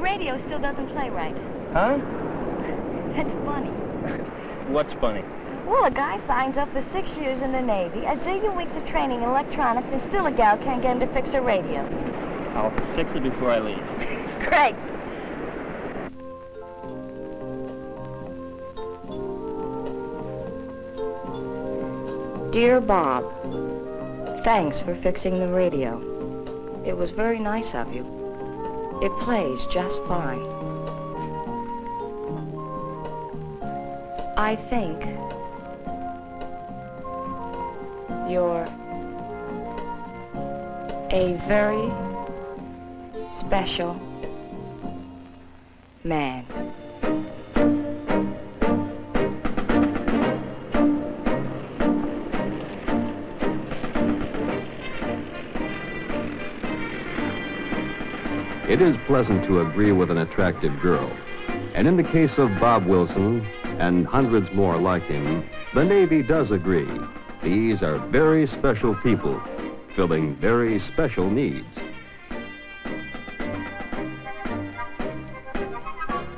radio still doesn't play right. Huh? That's funny. What's funny? Well, a guy signs up for 6 years in the Navy, a zillion weeks of training in electronics, and still a gal can't get him to fix her radio. I'll fix it before I leave. Great. Dear Bob, thanks for fixing the radio. It was very nice of you. It plays just fine. I think you're a very special man. It is pleasant to agree with an attractive girl. And in the case of Bob Wilson and hundreds more like him, the Navy does agree. These are very special people, filling very special needs.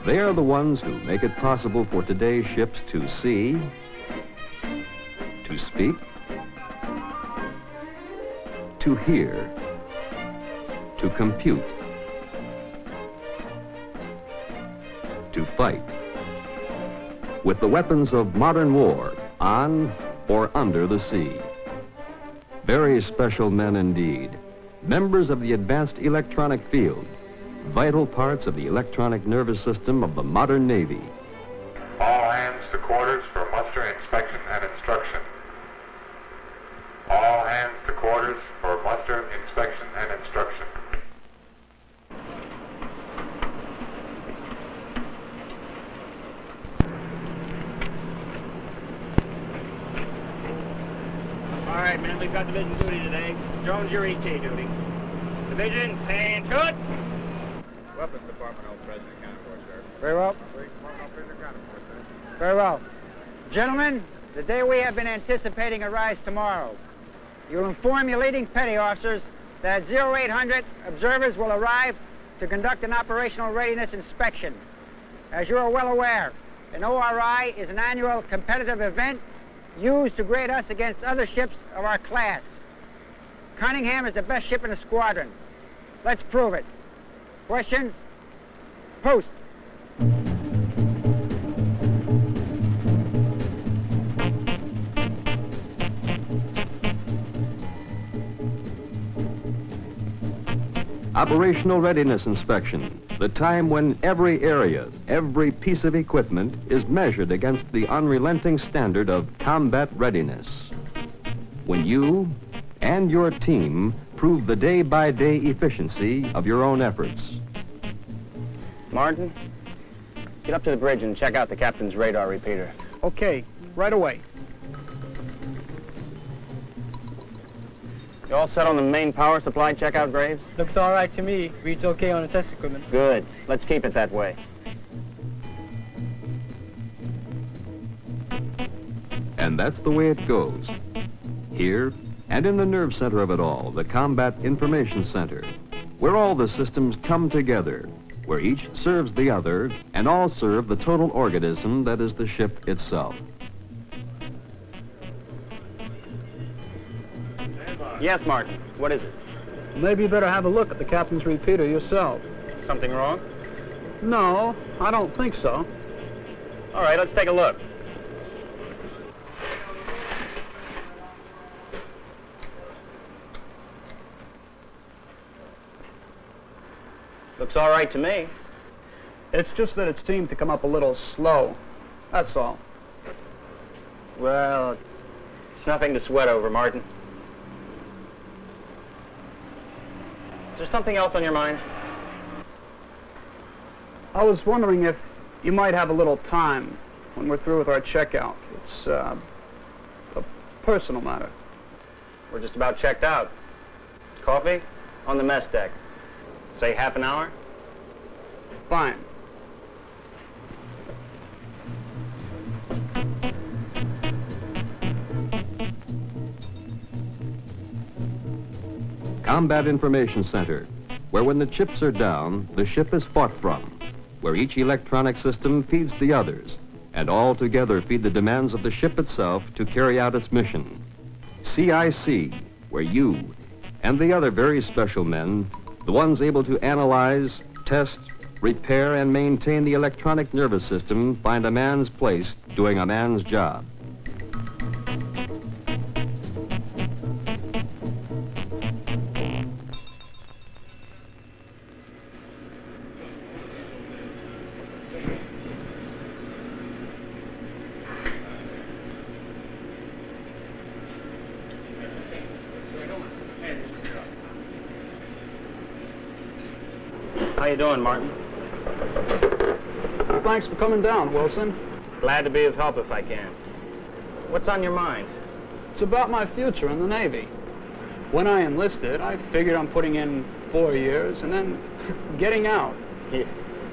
They are the ones who make it possible for today's ships to see, to speak, to hear, to compute, to fight with the weapons of modern war on or under the sea. Very special men indeed, members of the advanced electronic field, vital parts of the electronic nervous system of the modern Navy. All hands to quarters for muster, inspection, and instruction. All hands to quarters for muster, inspection, and instruction. All right, men, we've got division duty today. Jones, your ET duty. Division, and to it. Weapons Department, Old President, County War, sir. Very well. Police Department, Old President, County War, sir. Very well. Gentlemen, the day we have been anticipating arrives tomorrow. You'll inform your leading petty officers that 0800 observers will arrive to conduct an operational readiness inspection. As you are well aware, an ORI is an annual competitive event used to grade us against other ships of our class. Cunningham is the best ship in the squadron. Let's prove it. Questions? Post. Operational readiness inspection, the time when every area, every piece of equipment is measured against the unrelenting standard of combat readiness. When you and your team prove the day-by-day efficiency of your own efforts. Martin, get up to the bridge and check out the captain's radar repeater. Okay, right away. You all set on the main power supply checkout, Graves? Looks all right to me. Reads okay on the test equipment. Good. Let's keep it that way. And that's the way it goes. Here, and in the nerve center of it all, the Combat Information Center, where all the systems come together, where each serves the other, and all serve the total organism that is the ship itself. Yes, Martin. What is it? Maybe you better have a look at the captain's repeater yourself. Something wrong? No, I don't think so. All right, let's take a look. Looks all right to me. It's just that it seemed to come up a little slow. That's all. Well, it's nothing to sweat over, Martin. Is there something else on your mind? I was wondering if you might have a little time when we're through with our checkout. It's a personal matter. We're just about checked out. Coffee? On the mess deck. Say half an hour? Fine. Combat Information Center, where when the chips are down, the ship is fought from, where each electronic system feeds the others, and all together feed the demands of the ship itself to carry out its mission. CIC, where you and the other very special men, the ones able to analyze, test, repair, and maintain the electronic nervous system, find a man's place doing a man's job. How you doing, Martin? Thanks for coming down, Wilson. Glad to be of help if I can. What's on your mind? It's about my future in the Navy. When I enlisted, I figured on putting in 4 years and then getting out. Yeah.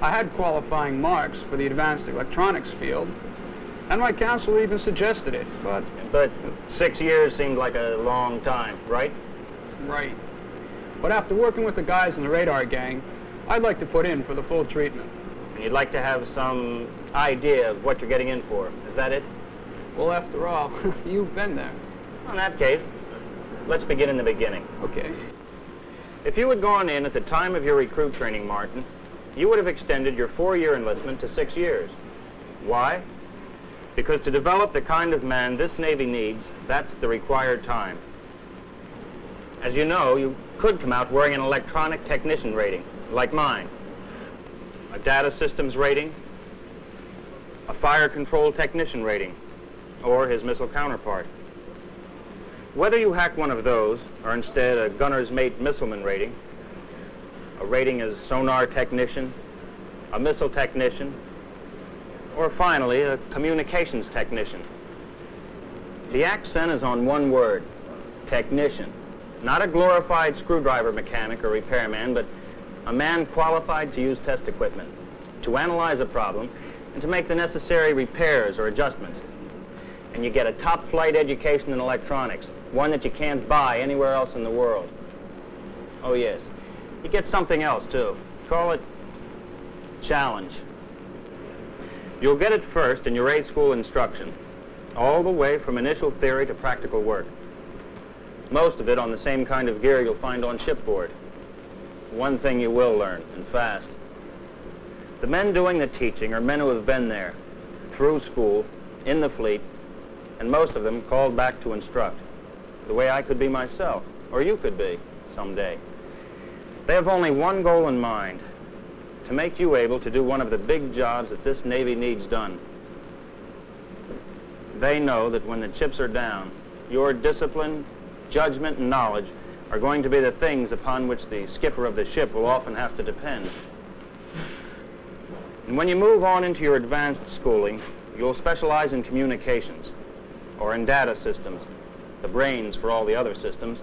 I had qualifying marks for the advanced electronics field, and my counselor even suggested it, but... But 6 years seemed like a long time, right? Right. But after working with the guys in the radar gang, I'd like to put in for the full treatment. And you'd like to have some idea of what you're getting in for. Is that it? Well, after all, you've been there. Well, in that case, let's begin in the beginning. Okay. If you had gone in at the time of your recruit training, Martin, you would have extended your 4-year enlistment to 6 years. Why? Because to develop the kind of man this Navy needs, that's the required time. As you know, you could come out wearing an electronic technician rating, like mine, a data systems rating, a fire control technician rating, or his missile counterpart. Whether you hack one of those, or instead a gunner's mate missileman rating, a rating as sonar technician, a missile technician, or finally a communications technician, the accent is on one word, technician. Not a glorified screwdriver mechanic or repairman, but a man qualified to use test equipment, to analyze a problem, and to make the necessary repairs or adjustments. And you get a top-flight education in electronics, one that you can't buy anywhere else in the world. Oh, yes. You get something else, too. Call it challenge. You'll get it first in your A-school instruction, all the way from initial theory to practical work. Most of it on the same kind of gear you'll find on shipboard. One thing you will learn, and fast. The men doing the teaching are men who have been there, through school, in the fleet, and most of them called back to instruct, the way I could be myself, or you could be, someday. They have only one goal in mind, to make you able to do one of the big jobs that this Navy needs done. They know that when the chips are down, your discipline, judgment, and knowledge are going to be the things upon which the skipper of the ship will often have to depend. And when you move on into your advanced schooling, you'll specialize in communications, or in data systems, the brains for all the other systems,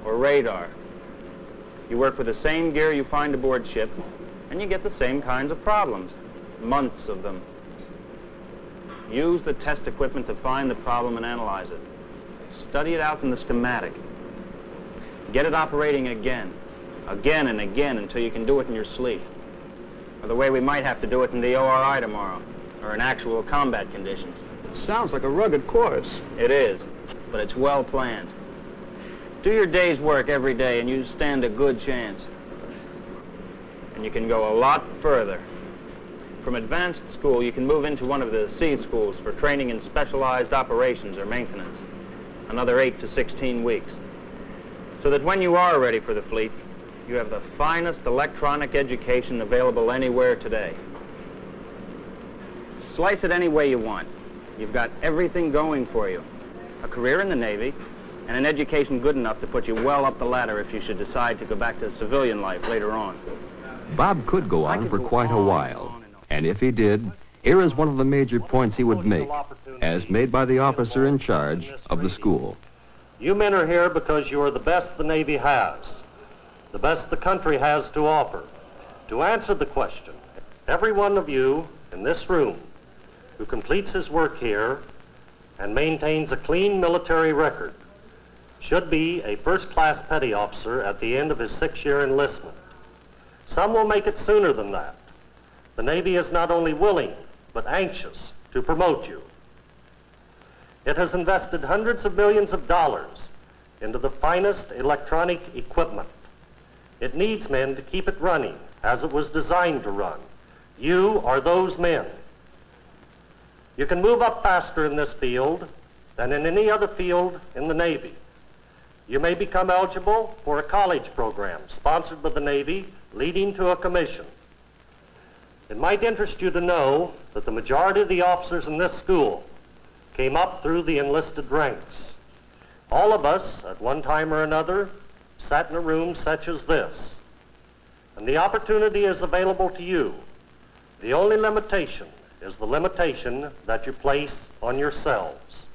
or radar. You work with the same gear you find aboard ship, and you get the same kinds of problems, months of them. Use the test equipment to find the problem and analyze it. Study it out in the schematic. Get it operating again and again until you can do it in your sleep. Or the way we might have to do it in the ORI tomorrow, or in actual combat conditions. Sounds like a rugged course. It is, but it's well planned. Do your day's work every day and you stand a good chance. And you can go a lot further. From advanced school, you can move into one of the sea schools for training in specialized operations or maintenance. Another 8 to 16 weeks. So that when you are ready for the fleet, you have the finest electronic education available anywhere today. Slice it any way you want. You've got everything going for you. A career in the Navy, and an education good enough to put you well up the ladder if you should decide to go back to civilian life later on. Bob could go on for quite a while, and if he did, here is one of the major points he would make, as made by the officer in charge of the school. You men are here because you are the best the Navy has, the best the country has to offer. To answer the question, every one of you in this room who completes his work here and maintains a clean military record should be a first-class petty officer at the end of his 6-year enlistment. Some will make it sooner than that. The Navy is not only willing, but anxious to promote you. It has invested hundreds of millions of dollars into the finest electronic equipment. It needs men to keep it running as it was designed to run. You are those men. You can move up faster in this field than in any other field in the Navy. You may become eligible for a college program sponsored by the Navy, leading to a commission. It might interest you to know that the majority of the officers in this school came up through the enlisted ranks. All of us, at one time or another, sat in a room such as this. And the opportunity is available to you. The only limitation is the limitation that you place on yourselves.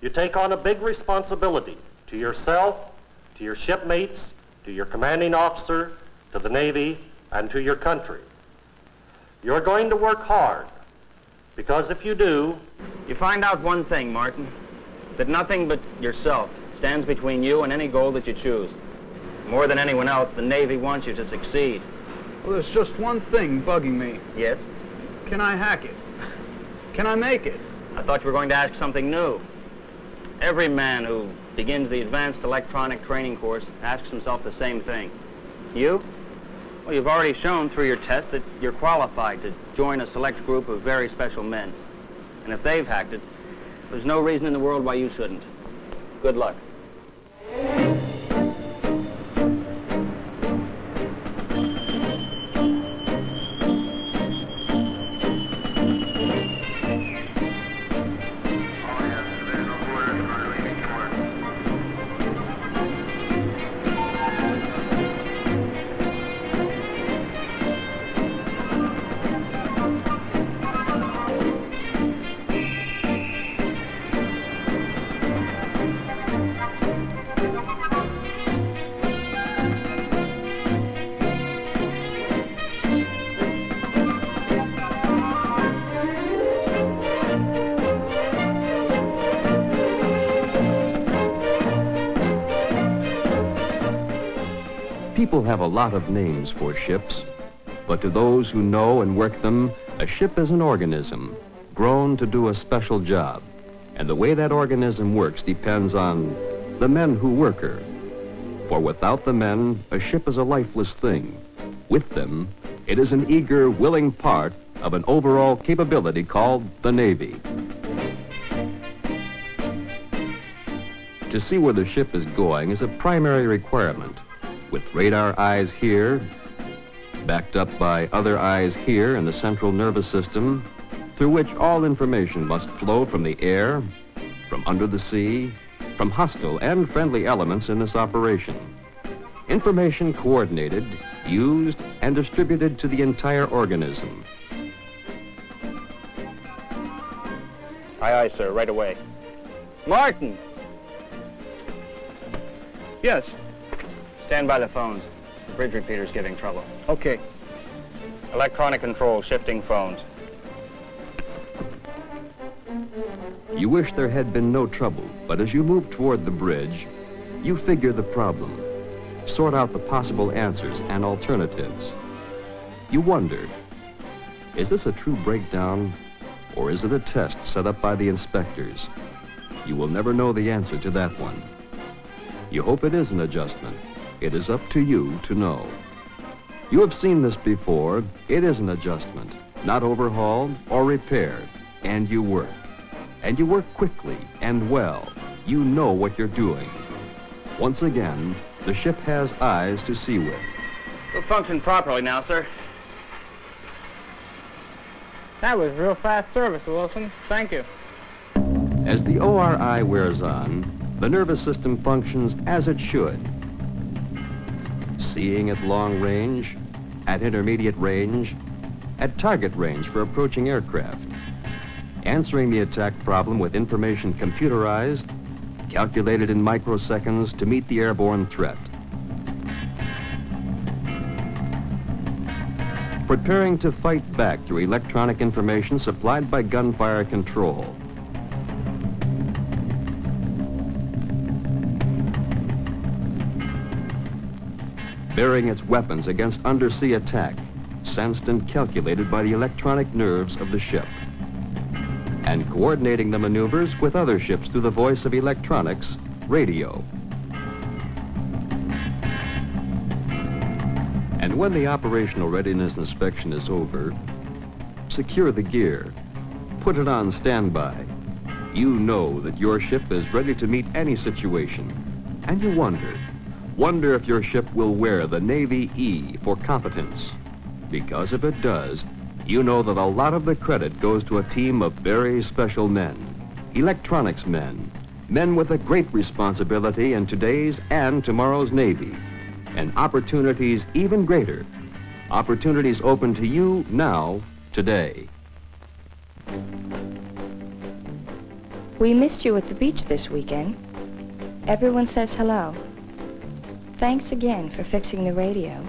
You take on a big responsibility to yourself, to your shipmates, to your commanding officer, to the Navy, and to your country. You're going to work hard, because if you do, You find out one thing, Martin, that nothing but yourself stands between you and any goal that you choose. More than anyone else, the Navy wants you to succeed. Well, there's just one thing bugging me. Yes? Can I hack it? Can I make it? I thought you were going to ask something new. Every man who begins the advanced electronic training course asks himself the same thing. You? Well, you've already shown through your test that you're qualified to join a select group of very special men. And if they've hacked it, there's no reason in the world why you shouldn't. Good luck. People have a lot of names for ships, but to those who know and work them, a ship is an organism grown to do a special job. And the way that organism works depends on the men who work her. For without the men, a ship is a lifeless thing. With them, it is an eager, willing part of an overall capability called the Navy. To see where the ship is going is a primary requirement. With radar eyes here, backed up by other eyes here in the central nervous system, through which all information must flow from the air, from under the sea, from hostile and friendly elements in this operation. Information coordinated, used, and distributed to the entire organism. Aye, aye, sir, right away. Martin! Yes. Stand by the phones. The bridge repeater's giving trouble. Okay. Electronic control, shifting phones. You wish there had been no trouble, but as you move toward the bridge, you figure the problem, sort out the possible answers and alternatives. You wonder, is this a true breakdown, or is it a test set up by the inspectors? You will never know the answer to that one. You hope it is an adjustment. It is up to you to know. You have seen this before. It is an adjustment, not overhauled or repaired, and you work. And you work quickly and well. You know what you're doing. Once again, the ship has eyes to see with. Will function properly now, sir. That was real fast service, Wilson. Thank you. As the ORI wears on, the nervous system functions as it should. Seeing at long range, at intermediate range, at target range for approaching aircraft. Answering the attack problem with information computerized, calculated in microseconds to meet the airborne threat. Preparing to fight back through electronic information supplied by gunfire control. bearing its weapons against undersea attack, sensed and calculated by the electronic nerves of the ship, and coordinating the maneuvers with other ships through the voice of electronics, radio. And when the operational readiness inspection is over, secure the gear, put it on standby. You know that your ship is ready to meet any situation, and you wonder if your ship will wear the Navy E for competence. Because if it does, you know that a lot of the credit goes to a team of very special men, electronics men, men with a great responsibility in today's and tomorrow's Navy, and opportunities even greater, opportunities open to you now, today. We missed you at the beach this weekend. Everyone says hello. Thanks again for fixing the radio.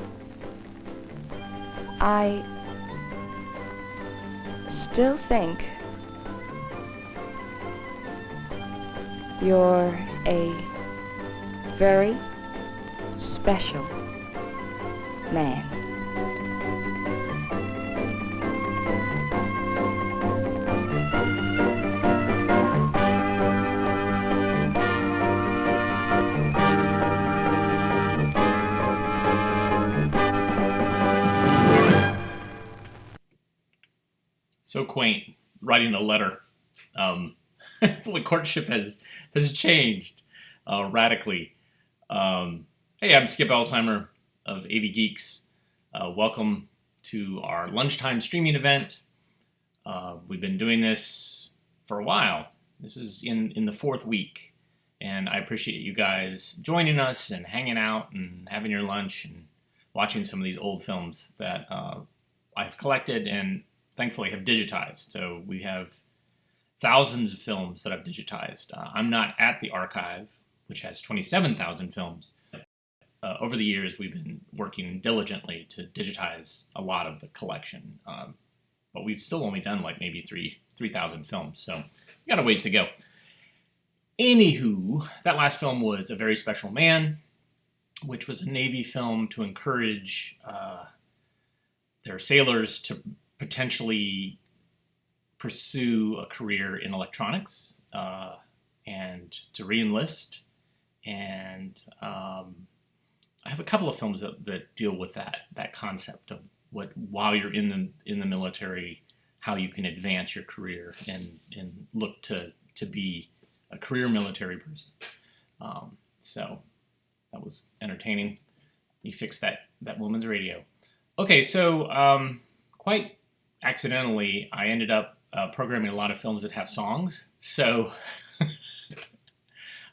I still think you're a very special man. So quaint, writing a letter. Boy, courtship has changed radically. Hey, I'm Skip Alzheimer of AV Geeks. Welcome to our lunchtime streaming event. We've been doing this for a while. This is in the fourth week, and I appreciate you guys joining us and hanging out and having your lunch and watching some of these old films that I've collected and thankfully have digitized. So we have thousands of films that I've digitized. I'm not at the archive, which has 27,000 films. Over the years, we've been working diligently to digitize a lot of the collection. But we've still only done like maybe 3,000 films. So we got a ways to go. Anywho, that last film was A Very Special Man, which was a Navy film to encourage their sailors to potentially pursue a career in electronics and to re-enlist. And I have a couple of films that deal with that concept of what, while you're in the military, how you can advance your career and look to be a career military person. So that was entertaining. You fixed that woman's radio. Okay, so quite accidentally, I ended up programming a lot of films that have songs. So I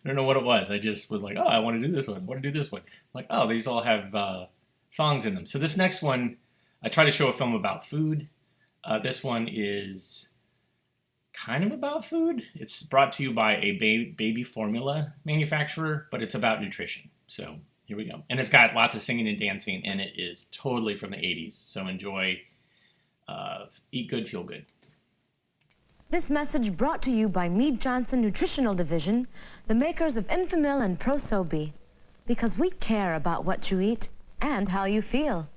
don't know what it was. I just was like, oh, I want to do this one. I want to do this one. I'm like, oh, these all have songs in them. So this next one, I try to show a film about food. This one is kind of about food. It's brought to you by a baby formula manufacturer, but it's about nutrition. So here we go. And it's got lots of singing and dancing, and it is totally from the 80s. So enjoy. Eat good, feel good. This message brought to you by Mead Johnson Nutritional Division, the makers of Enfamil and Pro-Sobi, because we care about what you eat and how you feel.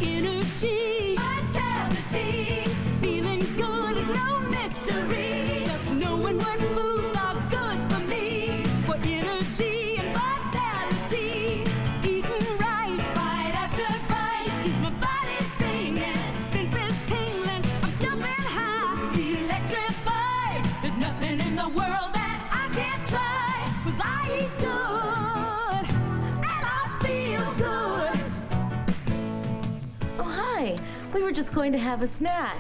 Energy, vitality, feeling good is no mystery. Just knowing what moves are good for me. For energy and vitality, eating right, bite after bite, keeps my body singing, senses tingling, I'm jumping high, electrified. There's nothing in the world that I can't try, 'cause I eat good, and I feel good. Oh, hi. We were just going to have a snack.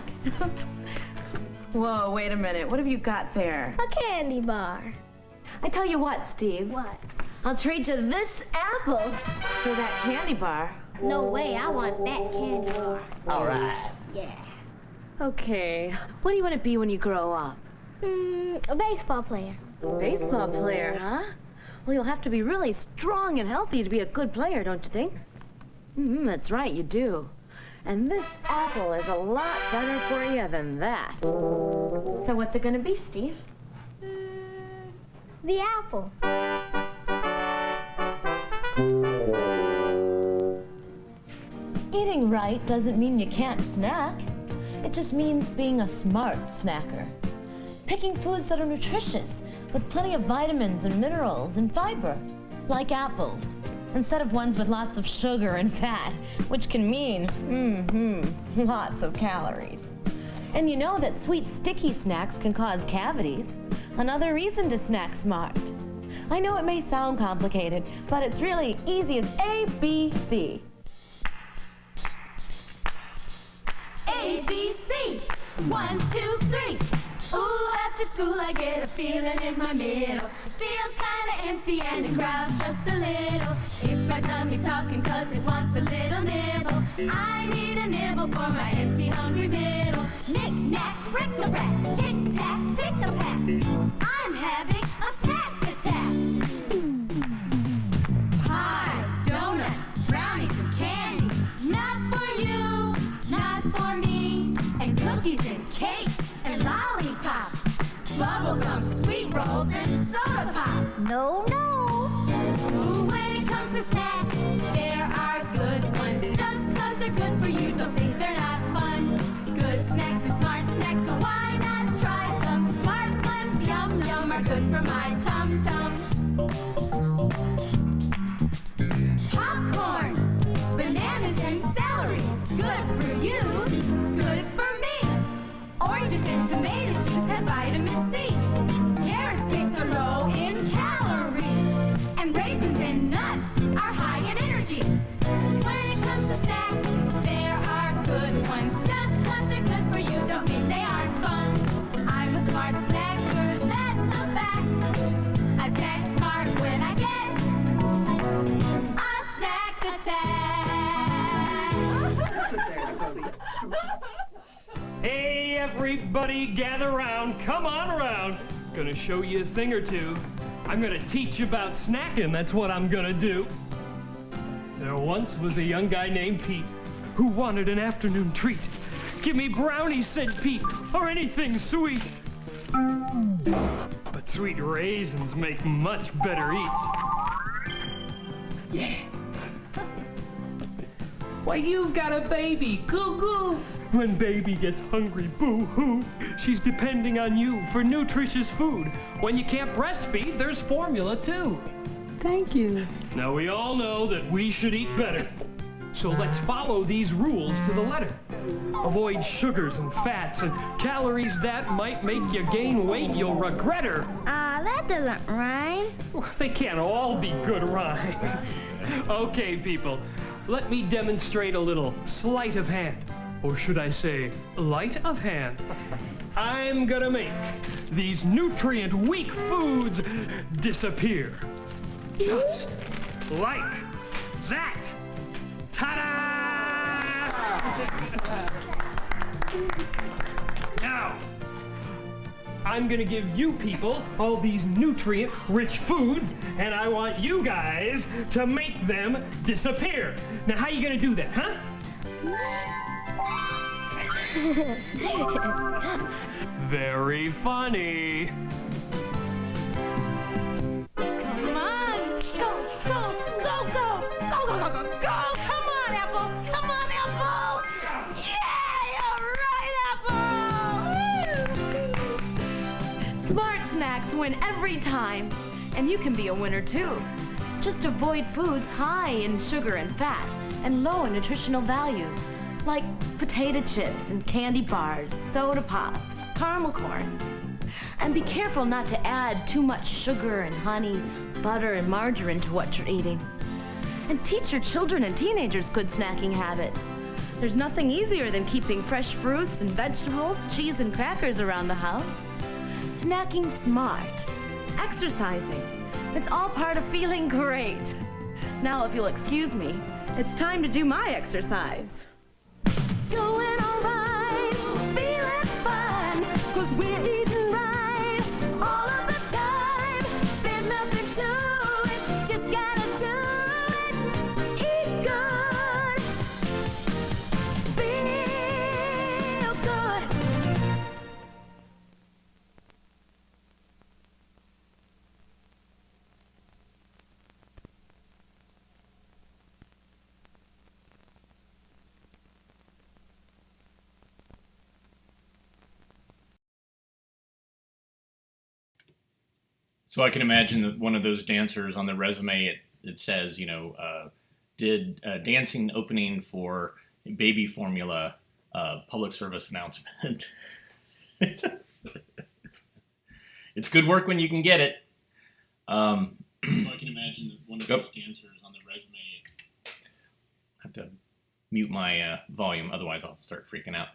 Whoa, wait a minute. What have you got there? A candy bar. I tell you what, Steve. What? I'll trade you this apple for that candy bar. No way, I want that candy bar. All right. Yeah. Okay. What do you want to be when you grow up? A baseball player. A baseball player, huh? Well, you'll have to be really strong and healthy to be a good player, don't you think? That's right, you do. And this apple is a lot better for you than that. So what's it going to be, Steve? The apple. Eating right doesn't mean you can't snack. It just means being a smart snacker. Picking foods that are nutritious, with plenty of vitamins and minerals and fiber, like apples, instead of ones with lots of sugar and fat, which can mean, lots of calories. And you know that sweet, sticky snacks can cause cavities. Another reason to snack smart. I know it may sound complicated, but it's really easy as ABC. ABC. 1, 2, 3. Ooh, after school I get a feeling in my middle. Feels kinda empty and it growls just a little. It's my tummy talking 'cause it wants a little nibble. I need a nibble for my empty, hungry middle. Knick-knack, brick-a-brack, tic-tac, pick-a-pack. I'm having a snack attack. Pie, donuts, brownies, and candy. Not for you, not for me. And cookies and cakes and lollipops. Bubblegum, sweet rolls, and soda pop. No, no. Ooh, when it comes to snacks, there are good ones. Just 'cause they're good for you, don't think they're not fun. Good snacks are smart snacks, so why not try some smart ones? Yum, yum, are good for my tum-tum. Popcorn, bananas, and celery. Good for you, good for me. Oranges and tomato juice have vitamin C. Carrot sticks are low in calories. And raisins and nuts are high in energy. When it comes to snacks, there are good ones. Just 'cause they're good for you don't mean they aren't fun. I'm a smart snacker, that's a fact. I snack smart when I get a snack attack. Hey, everybody, gather round. Come on around. Gonna show you a thing or two. I'm gonna teach you about snacking. That's what I'm gonna do. There once was a young guy named Pete who wanted an afternoon treat. Give me brownies, said Pete, or anything sweet. But sweet raisins make much better eats. Yeah. Why, you've got a baby. Goo-goo. When baby gets hungry, boo-hoo, she's depending on you for nutritious food. When you can't breastfeed, there's formula, too. Thank you. Now, we all know that we should eat better. So let's follow these rules to the letter. Avoid sugars and fats and calories that might make you gain weight you'll regret her. That doesn't rhyme. They can't all be good rhymes. Okay, people, let me demonstrate a little sleight of hand. Or should I say, light of hand. I'm gonna make these nutrient-weak foods disappear. Just like that. Ta-da! Now, I'm gonna give you people all these nutrient-rich foods, and I want you guys to make them disappear. Now, how you gonna do that, huh? Very funny. Come on, go, go, go, go, go, go, go, go, go. Come on, Apple. Come on, Apple. Yeah, all right, Apple. Smart snacks win every time. And you can be a winner too. Just avoid foods high in sugar and fat and low in nutritional value, like potato chips and candy bars, soda pop, caramel corn. And be careful not to add too much sugar and honey, butter and margarine to what you're eating. And teach your children and teenagers good snacking habits. There's nothing easier than keeping fresh fruits and vegetables, cheese and crackers around the house. Snacking smart, exercising. It's all part of feeling great. Now, if you'll excuse me, it's time to do my exercise. Doing all right, feeling fine, 'cause we're eating right all of the time. There's nothing to it, just gotta do it. Eat good, feel good. So I can imagine that one of those dancers on the resume, it says, did dancing opening for baby formula public service announcement. It's good work when you can get it. So I can imagine that one of those dancers on the resume. I have to mute my volume, otherwise I'll start freaking out.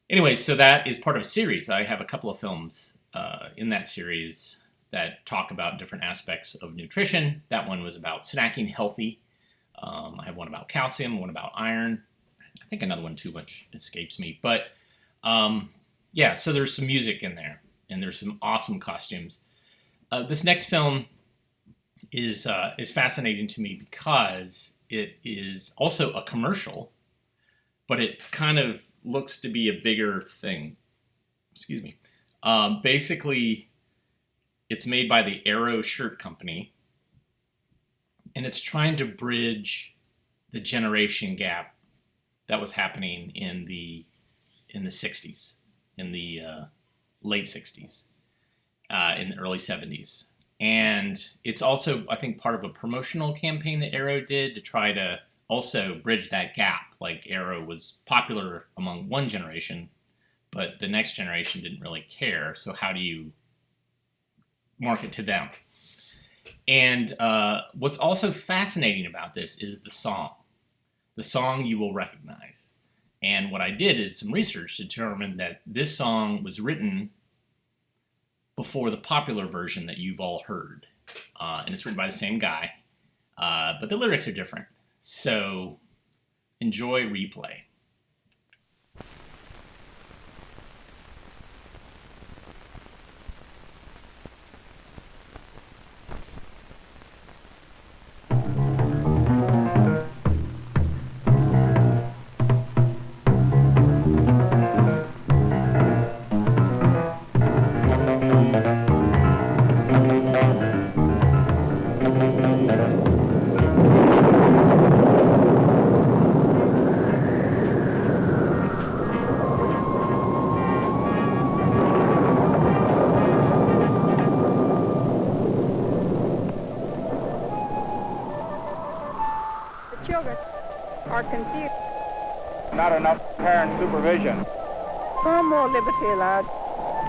Anyway, so that is part of a series. I have a couple of films in that series that talk about different aspects of nutrition. That one was about snacking healthy. I have one about calcium, one about iron. I think another one too, which escapes me. But yeah, so there's some music in there, and there's some awesome costumes. This next film is fascinating to me because it is also a commercial, but it kind of looks to be a bigger thing. Excuse me. Basically, it's made by the Arrow Shirt Company, and it's trying to bridge the generation gap that was happening in the 60s, in the late 60s, in the early 70s. And it's also, I think, part of a promotional campaign that Arrow did to try to also bridge that gap. Like, Arrow was popular among one generation, but the next generation didn't really care. So how do you market to them? And what's also fascinating about this is the song. The song you will recognize. And what I did is some research to determine that this song was written before the popular version that you've all heard. And it's written by the same guy, but the lyrics are different. So enjoy Replay. Not enough parent supervision. Far more liberty allowed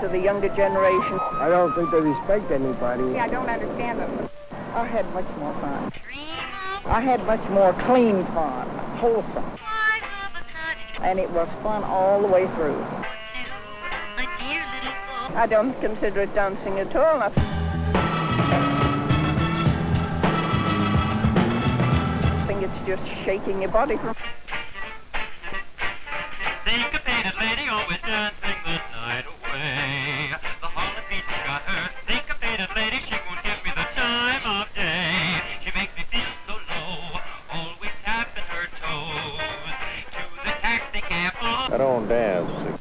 to the younger generation. I don't think they respect anybody. I don't understand them. I had much more fun. I had much more clean fun, wholesome. And it was fun all the way through. I don't consider it dancing at all. I think it's just shaking your body from... Syncopated lady always dancing the night away. The Holland Beach got her. Syncopated lady, she won't give me the time of day. She makes me feel so low, always tapping her toes. To the taxi cab. I don't dance.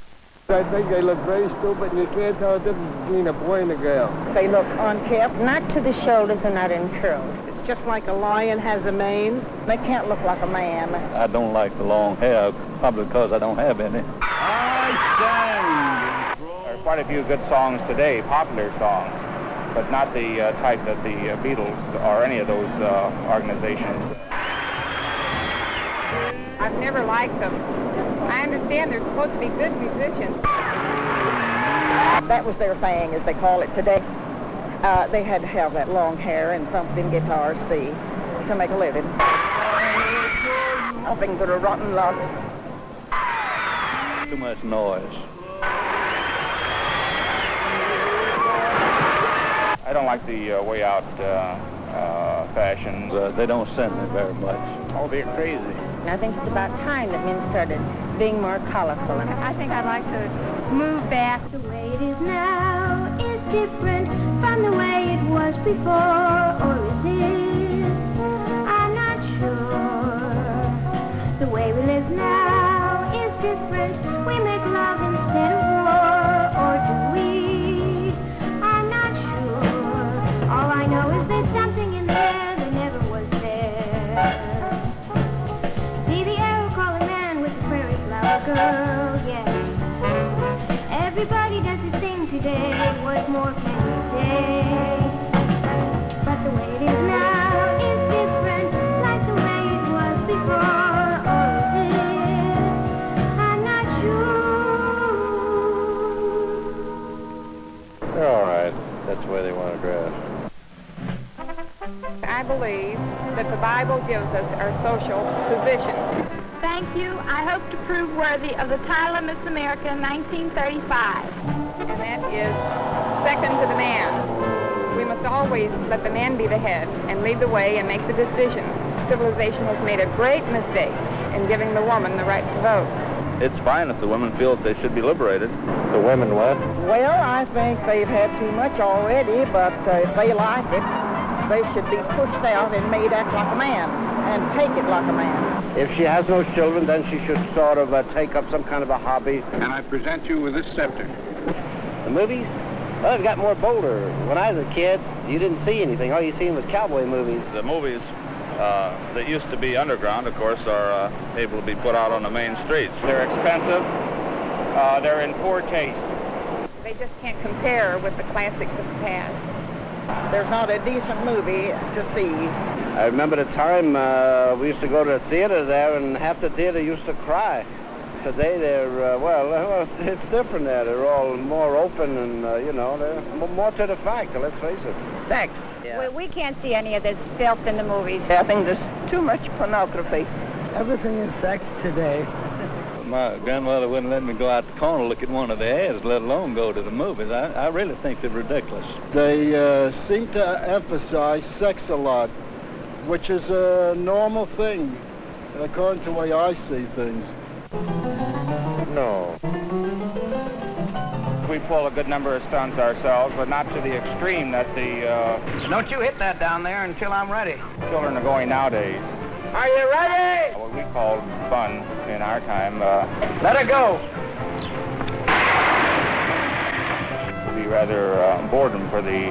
I think they look very stupid, and you can't tell the difference between a boy and a girl. They look unkempt, not to the shoulders and not in curls. It's just like a lion has a mane. They can't look like a man. I don't like the long hair, probably because I don't have any. There are quite a few good songs today, popular songs, but not the type that the Beatles or any of those organizations. I've never liked them. I understand they're supposed to be good musicians. That was their thing, as they call it today. They had to have that long hair and something guitars, see, to make a living. Nothing but a rotten lot. Too much noise. I don't like the way out fashions. They don't send me very much. Oh, they're crazy. I think it's about time that men started being more colorful. And I think I'd like to move back. The way it is now is different from the way it was before, or is it? I'm not sure. The way we live now is different. We make love instead of war, or do we? I'm not sure. All I know is there's something in there that never was there. See the arrow calling man with the prairie flower girl, yeah. Everybody does his thing today. What more can you say? Bible gives us our social position. Thank you. I hope to prove worthy of the title of Miss America in 1935. And that is second to the man. We must always let the man be the head and lead the way and make the decisions. Civilization has made a great mistake in giving the woman the right to vote. It's fine if the women feel that they should be liberated. The women what? Well, I think they've had too much already, but if they like it, they should be pushed out and made act like a man and take it like a man. If she has no children, then she should sort of take up some kind of a hobby. And I present you with this scepter. The movies? Well, they've got more bolder. When I was a kid, you didn't see anything. All you seen was cowboy movies. The movies that used to be underground, of course, are able to be put out on the main streets. They're expensive. They're in poor taste. They just can't compare with the classics of the past. There's not a decent movie to see. I remember the time we used to go to the theater there, and half the theater used to cry. Today they're, well, it's different there. They're all more open and, they're more to the fact, let's face it. Sex. Yeah. We can't see any of this filth in the movies. I think there's too much pornography. Everything is sex today. My grandmother wouldn't let me go out the corner look at one of the ads, let alone go to the movies. I really think they're ridiculous. They seem to emphasize sex a lot, which is a normal thing, according to the way I see things. No. We pull a good number of stunts ourselves, but not to the extreme that the Don't you hit that down there until I'm ready. children are going nowadays. Are you ready? What we called fun in our time Let it go. would be rather boredom for the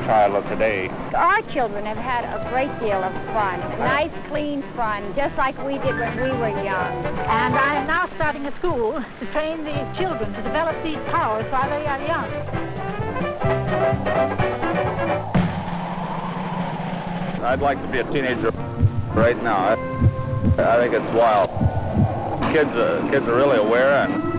child of today. Our children have had a great deal of fun. Nice, clean fun, just like we did when we were young. And I am now starting a school to train these children to develop these powers while they are young. I'd like to be a teenager right now. I think it's wild. Kids are really aware, and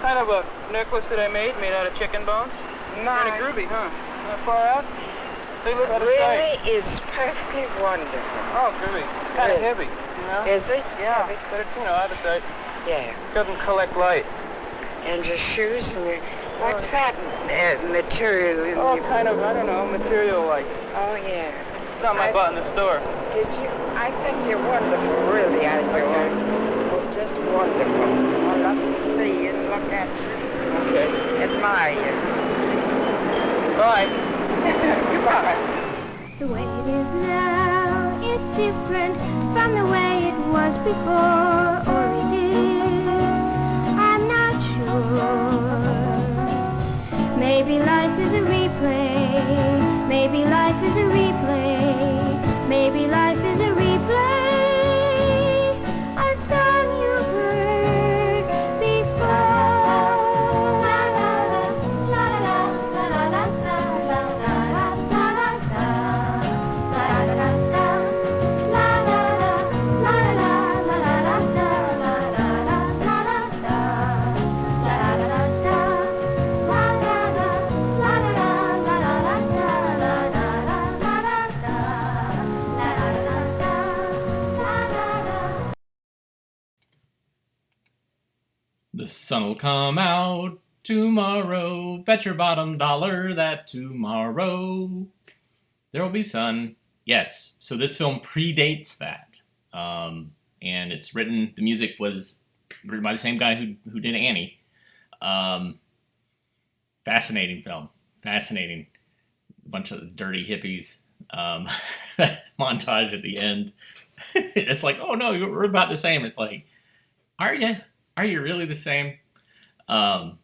kind of a necklace that I made out of chicken bones. Kind of groovy, huh? Not far out. They look Really is perfectly wonderful. Oh, groovy. It's kind of heavy, you know? Is it? Yeah, but it's, out of sight. Yeah. Doesn't collect light. And your shoes and what's that material? Oh, kind of, I don't know, material like. Oh, yeah. It's on my butt in the store. Did you? I think you're wonderful, really, I do. You're just wonderful. I love to see you and look at you. Okay. Admire you. Bye. Goodbye. The way it is now is different from the way it was before, or is it? I'm not sure. Maybe life is a replay. Maybe life is a replay. Maybe life is a replay. A song you've heard before. The sun'll come out tomorrow. Bet your bottom dollar that tomorrow there'll be sun. Yes, so this film predates that. And it's written, the music was written by the same guy who did Annie. Fascinating film. Fascinating. A bunch of dirty hippies. Montage at the end. It's like, oh no, we're about the same. It's like, are you? Are you really the same? Love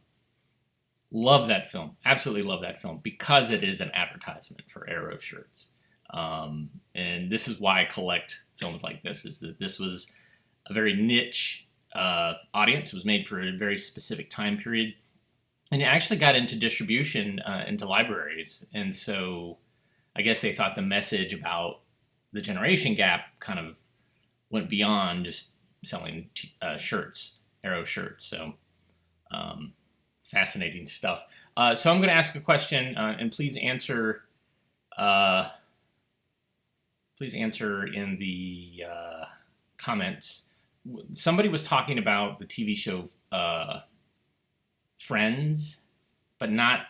that film. Absolutely love that film because it is an advertisement for Aero shirts. And And this is why I collect films like this, is that this was a very niche audience. It was made for a very specific time period. And it actually got into distribution into libraries. And so I guess they thought the message about the generation gap kind of went beyond just selling shirts, Arrow shirts. So fascinating stuff. So I'm going to ask a question, and please answer in the comments. Somebody was talking about the TV show Friends, but not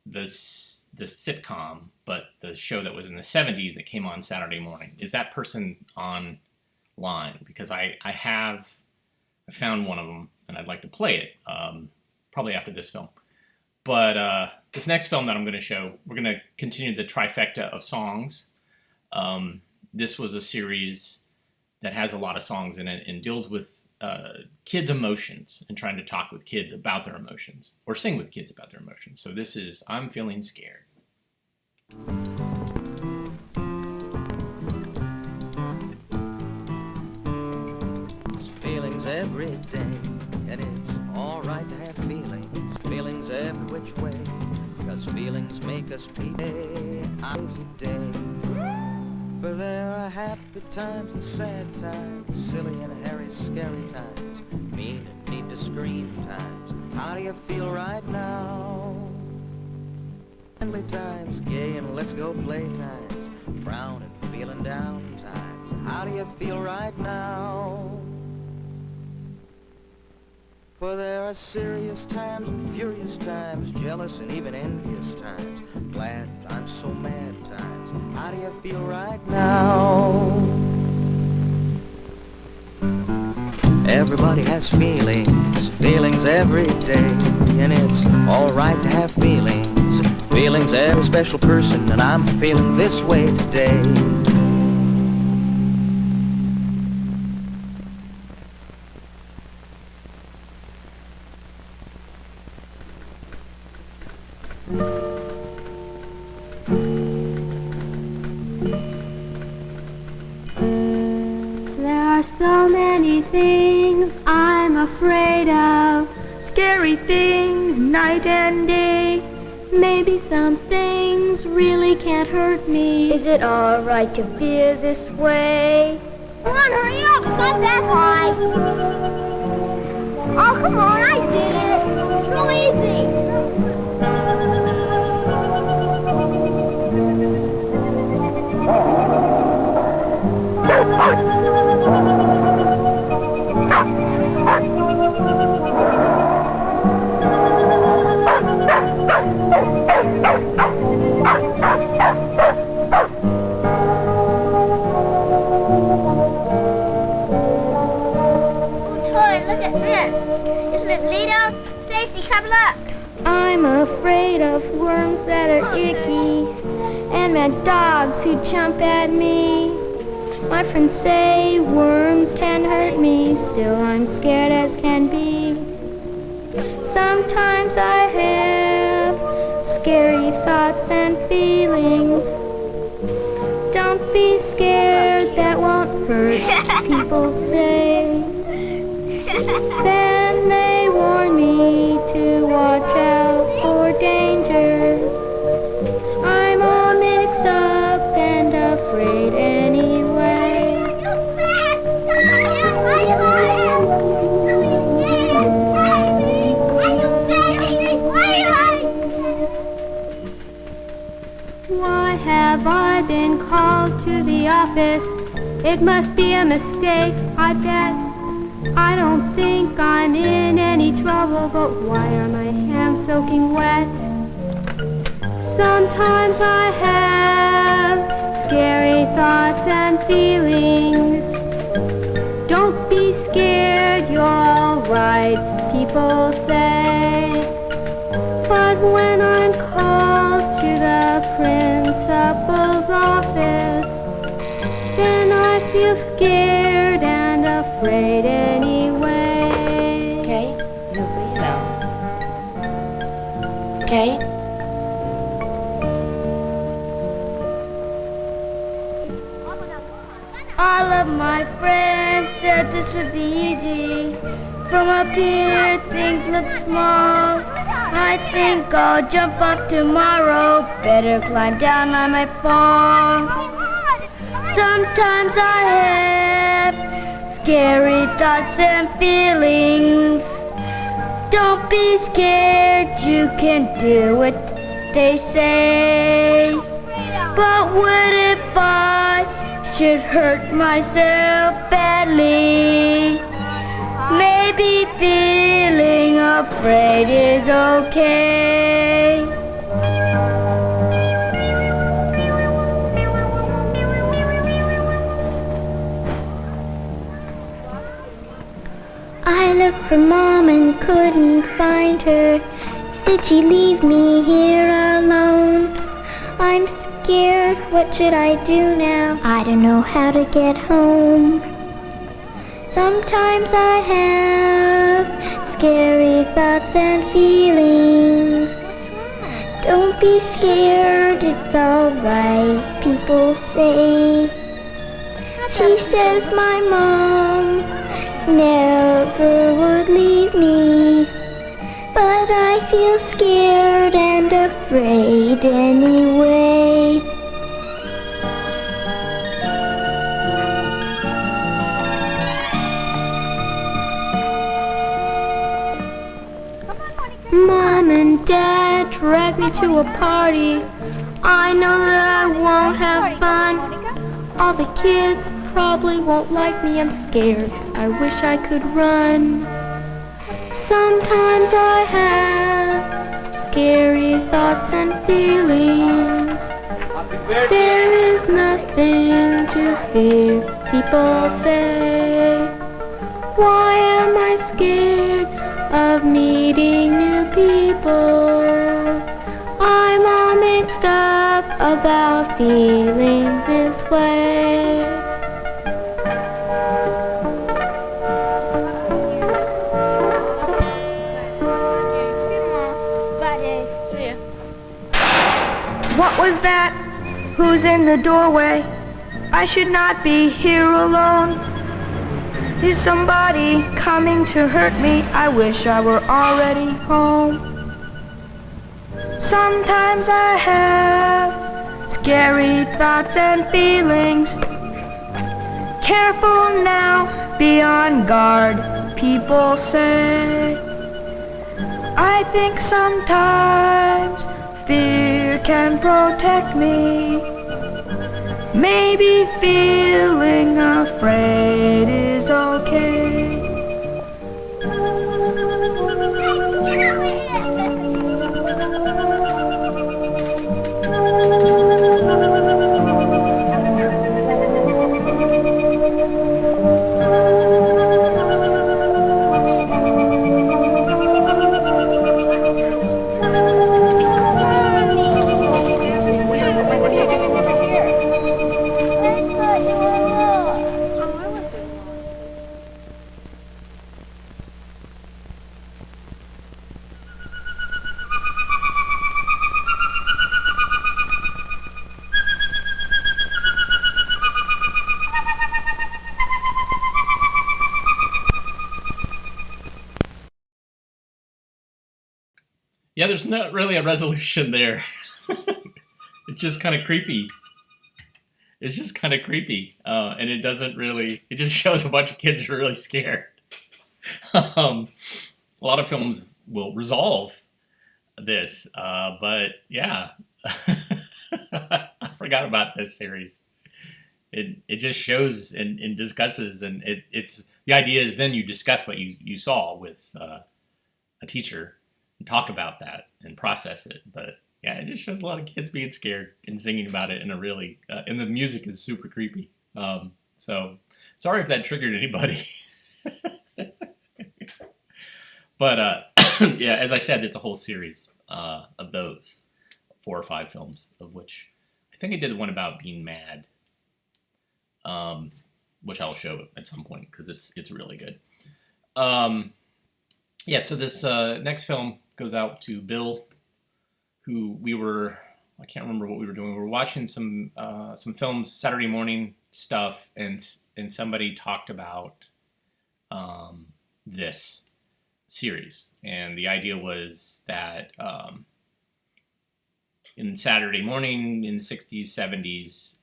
the sitcom, but the show that was in the 70s that came on Saturday morning. Is that person online? Because I found one of them, and I'd like to play it, probably after this film. But this next film that I'm going to show, we're going to continue the trifecta of songs. This was a series that has a lot of songs in it and deals with kids' emotions and trying to talk with kids about their emotions or sing with kids about their emotions. So this is I'm Feeling Scared. Feelings every day, and it's all right to have feelings. Feelings every which way, because feelings make us pay every day. For there are happy times and sad times, silly and hairy, scary times, mean and need to scream times. How do you feel right now? Friendly times, gay and let's go play times, frown and feeling down times. How do you feel right now? For there are serious times and furious times, jealous and even envious times, glad I'm so mad times. How do you feel right now? Everybody has feelings, feelings every day, and it's all right to have feelings. Feelings every special person, and I'm feeling this way today. There are so many things I'm afraid of, scary things night and day. Maybe some things really can't hurt me. Is it all right to feel this way? Come on, hurry up, it's not that high. Oh, come on, I did it. It's real easy. I'm afraid of worms that are icky and mad dogs who jump at me. My friends say worms can hurt me, still I'm scared as can be. Sometimes I have scary thoughts and feelings. Don't be scared, that won't hurt, people say. Then they warn me to watch out for danger. I'm all mixed up and afraid anyway. Why have I been called to the office? It must be a mistake, I bet. I don't think I'm in any trouble, but why are my hands soaking wet? Sometimes I have scary thoughts and feelings. Don't be scared, you're all right, people say. But when I'm called to the principal's office, then I feel scared and afraid anyway. Okay, you breathe out. Okay? From up here, things look small. I think I'll jump up tomorrow. Better climb down, I might fall. Sometimes I have scary thoughts and feelings. Don't be scared, you can do what they say. But what if I should hurt myself badly? Maybe feeling afraid is okay. I looked for Mom and couldn't find her. Did she leave me here alone? I'm scared, what should I do now? I don't know how to get home. Sometimes I have scary thoughts and feelings. Don't be scared, it's alright, people say. She says my mom never would leave me, but I feel scared and afraid anyway. Mom and Dad dragged me to a party. I know that I won't have fun. All the kids probably won't like me. I'm scared. I wish I could run. Sometimes I have scary thoughts and feelings. There is nothing to fear, people say. Why am I scared of meeting new people? I'm all mixed up about feeling this way. What was that? Who's in the doorway? I should not be here alone. Is somebody coming to hurt me? I wish I were already home. Sometimes I have scary thoughts and feelings. Careful now, be on guard, people say. I think sometimes fear can protect me. Maybe feeling afraid is okay. Yeah, there's not really a resolution there. It's just kind of creepy. It's just kind of creepy. And it doesn't really, it just shows a bunch of kids who are really scared. A lot of films will resolve this, but yeah. I forgot about this series. It just shows and discusses, and it's the idea is then you discuss what you saw with a teacher and talk about that and process it. But yeah, it just shows a lot of kids being scared and singing about it in a really and the music is super creepy. So sorry if that triggered anybody. But yeah, as I said, it's a whole series of those 4 or 5 films, of which I think I did one about being mad, which I'll show at some point because it's really good. Yeah, so this next film goes out to Bill, who I can't remember what we were doing. We were watching some films, Saturday morning stuff, and somebody talked about this series. And the idea was that in Saturday morning in the 60s, 70s,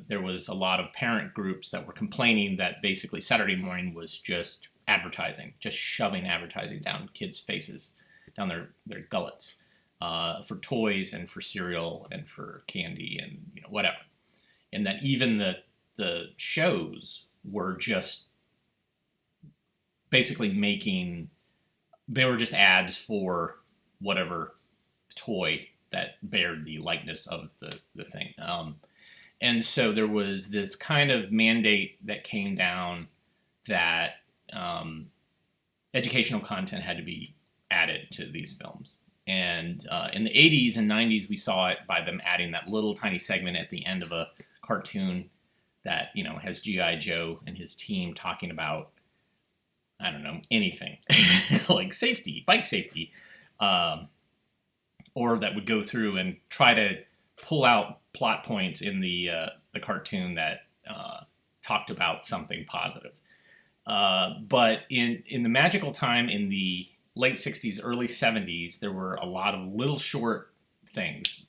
there was a lot of parent groups that were complaining that basically Saturday morning was just advertising, just shoving advertising down kids' faces, down their gullets, for toys and for cereal and for candy and whatever. And that even the shows were just basically they were just ads for whatever toy that bared the likeness of the thing. And so there was this kind of mandate that came down that educational content had to be added to these films. And in the 80s and 90s, we saw it by them adding that little tiny segment at the end of a cartoon that, has G.I. Joe and his team talking about, I don't know, anything like safety, bike safety, or that would go through and try to pull out plot points in the cartoon that talked about something positive. But in the magical time in the late 60s, early 70s, there were a lot of little short things.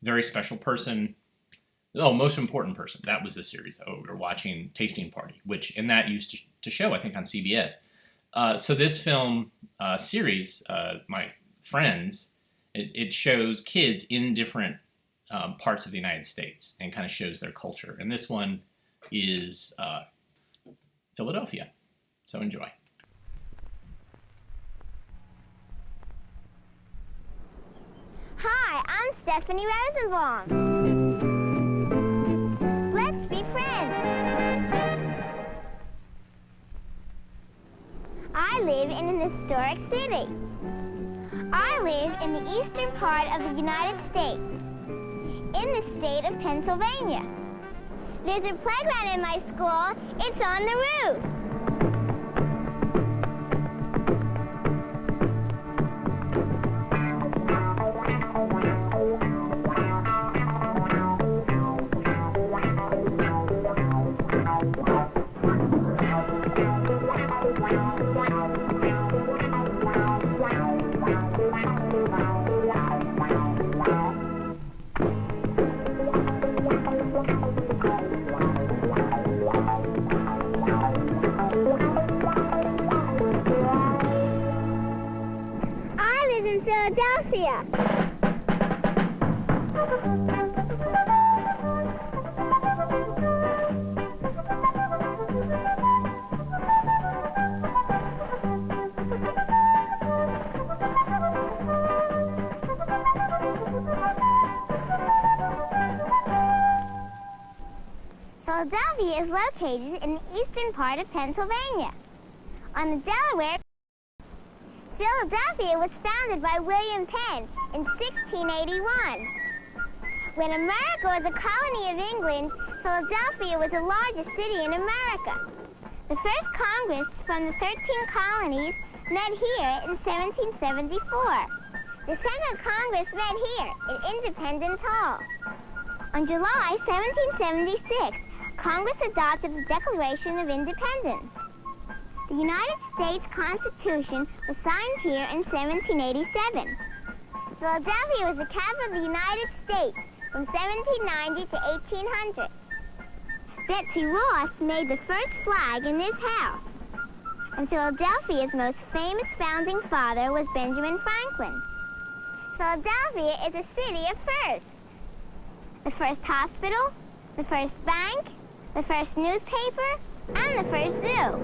Very Special Person. Oh, Most Important Person. That was the series. Oh, we were watching Tasting Party, and that used to show, I think, on CBS. So this film series, my friends, it shows kids in different parts of the United States and kind of shows their culture. And this one is Philadelphia. So enjoy. Hi, I'm Stephanie Rosenbaum. Let's be friends. I live in an historic city. I live in the eastern part of the United States, in the state of Pennsylvania. There's a playground in my school. It's on the roof. Philadelphia. Philadelphia is located in the eastern part of Pennsylvania, on the Delaware. Philadelphia was founded by William Penn in 1681. When America was a colony of England, Philadelphia was the largest city in America. The first Congress from the 13 colonies met here in 1774. The Second Congress met here in Independence Hall. On July 1776, Congress adopted the Declaration of Independence. The United States Constitution was signed here in 1787. Philadelphia was the capital of the United States from 1790 to 1800. Betsy Ross made the first flag in this house. And Philadelphia's most famous founding father was Benjamin Franklin. Philadelphia is a city of firsts. The first hospital, the first bank, the first newspaper, and the first zoo.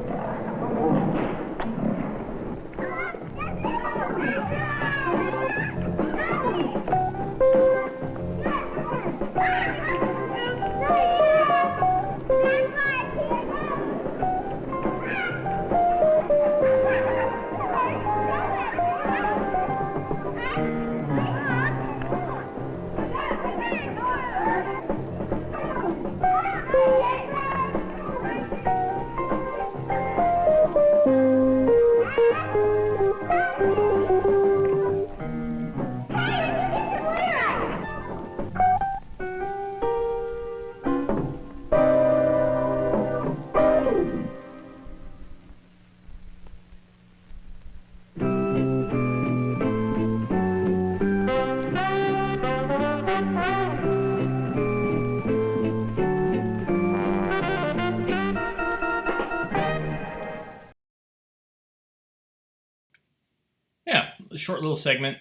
short little segment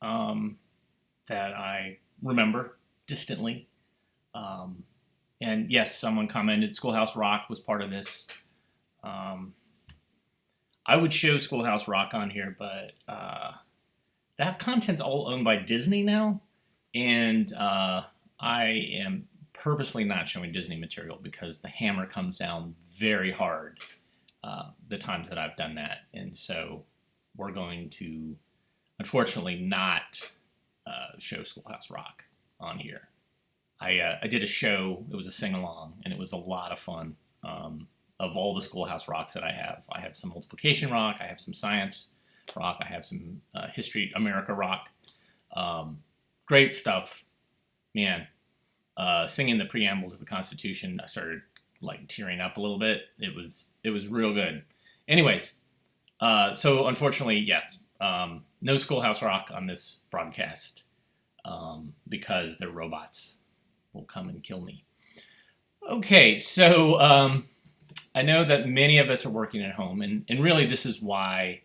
that I remember distantly. And yes, someone commented Schoolhouse Rock was part of this. I would show Schoolhouse Rock on here, but that content's all owned by Disney now. And I am purposely not showing Disney material because the hammer comes down very hard the times that I've done that. And so we're going to, unfortunately, not show Schoolhouse Rock on here. I did a show, it was a sing-along, and it was a lot of fun. Of all the Schoolhouse Rocks that I have some multiplication rock, I have some science rock, I have some history, America rock. Great stuff. Man, singing the preamble to the Constitution, I started like tearing up a little bit. It was real good. Anyways, so unfortunately, yes, no Schoolhouse Rock on this broadcast because the robots will come and kill me. Okay, so I know that many of us are working at home, and really this is why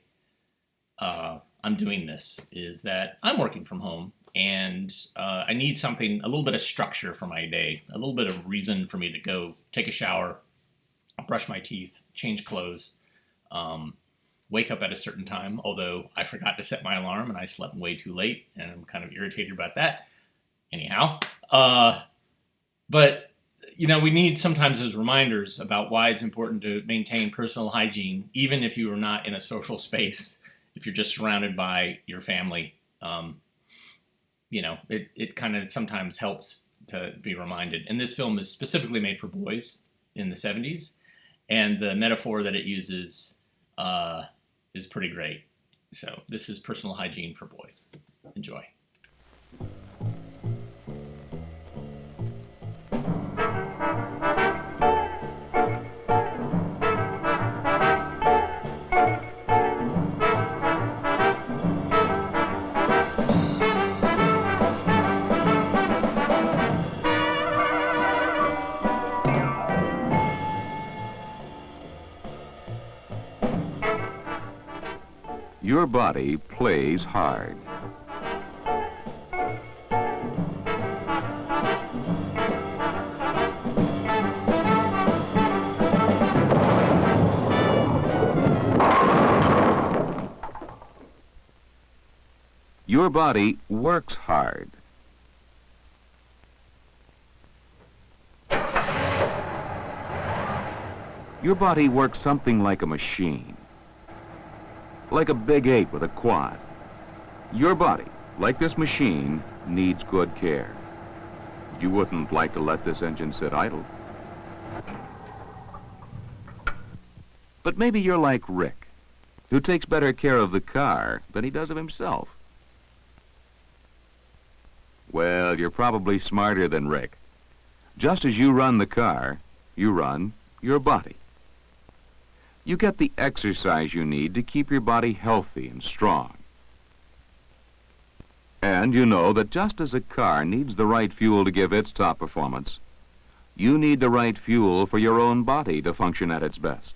I'm doing this, is that I'm working from home, and I need something, a little bit of structure for my day, a little bit of reason for me to go take a shower, brush my teeth, change clothes, wake up at a certain time, although I forgot to set my alarm and I slept way too late, and I'm kind of irritated about that. Anyhow, but you know, we need sometimes those reminders about why it's important to maintain personal hygiene, even if you are not in a social space, if you're just surrounded by your family. You know, it kind of sometimes helps to be reminded. And this film is specifically made for boys in the 70s, and the metaphor that it uses is pretty great. So this is personal hygiene for boys. Enjoy. Your body plays hard. Your body works hard. Your body works something like a machine. Like a big 8 with a quad. Your body, like this machine, needs good care. You wouldn't like to let this engine sit idle. But maybe you're like Rick, who takes better care of the car than he does of himself. Well, you're probably smarter than Rick. Just as you run the car, you run your body. You get the exercise you need to keep your body healthy and strong. And you know that just as a car needs the right fuel to give its top performance, you need the right fuel for your own body to function at its best.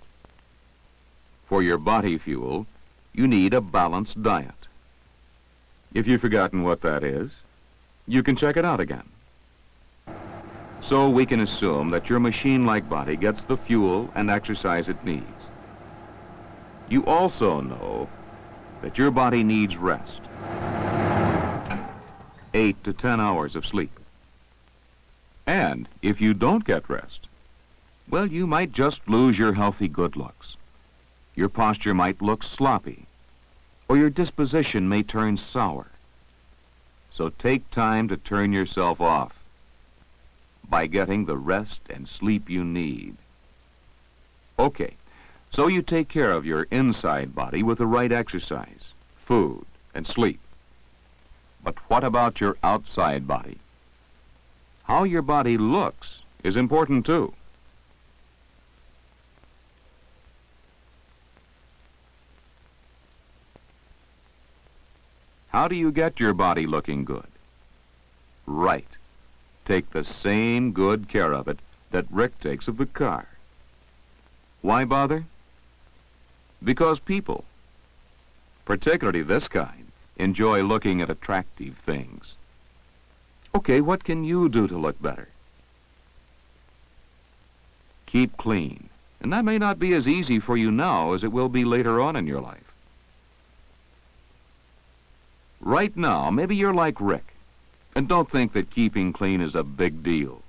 For your body fuel, you need a balanced diet. If you've forgotten what that is, you can check it out again. So we can assume that your machine-like body gets the fuel and exercise it needs. You also know that your body needs rest. 8 to 10 hours of sleep. And if you don't get rest, well, you might just lose your healthy good looks. Your posture might look sloppy, or your disposition may turn sour. So take time to turn yourself off by getting the rest and sleep you need. Okay. So you take care of your inside body with the right exercise, food, and sleep. But what about your outside body? How your body looks is important too. How do you get your body looking good? Right. Take the same good care of it that Rick takes of the car. Why bother? Because people, particularly this kind, enjoy looking at attractive things. Okay, what can you do to look better? Keep clean. And that may not be as easy for you now as it will be later on in your life. Right now, maybe you're like Rick, and don't think that keeping clean is a big deal.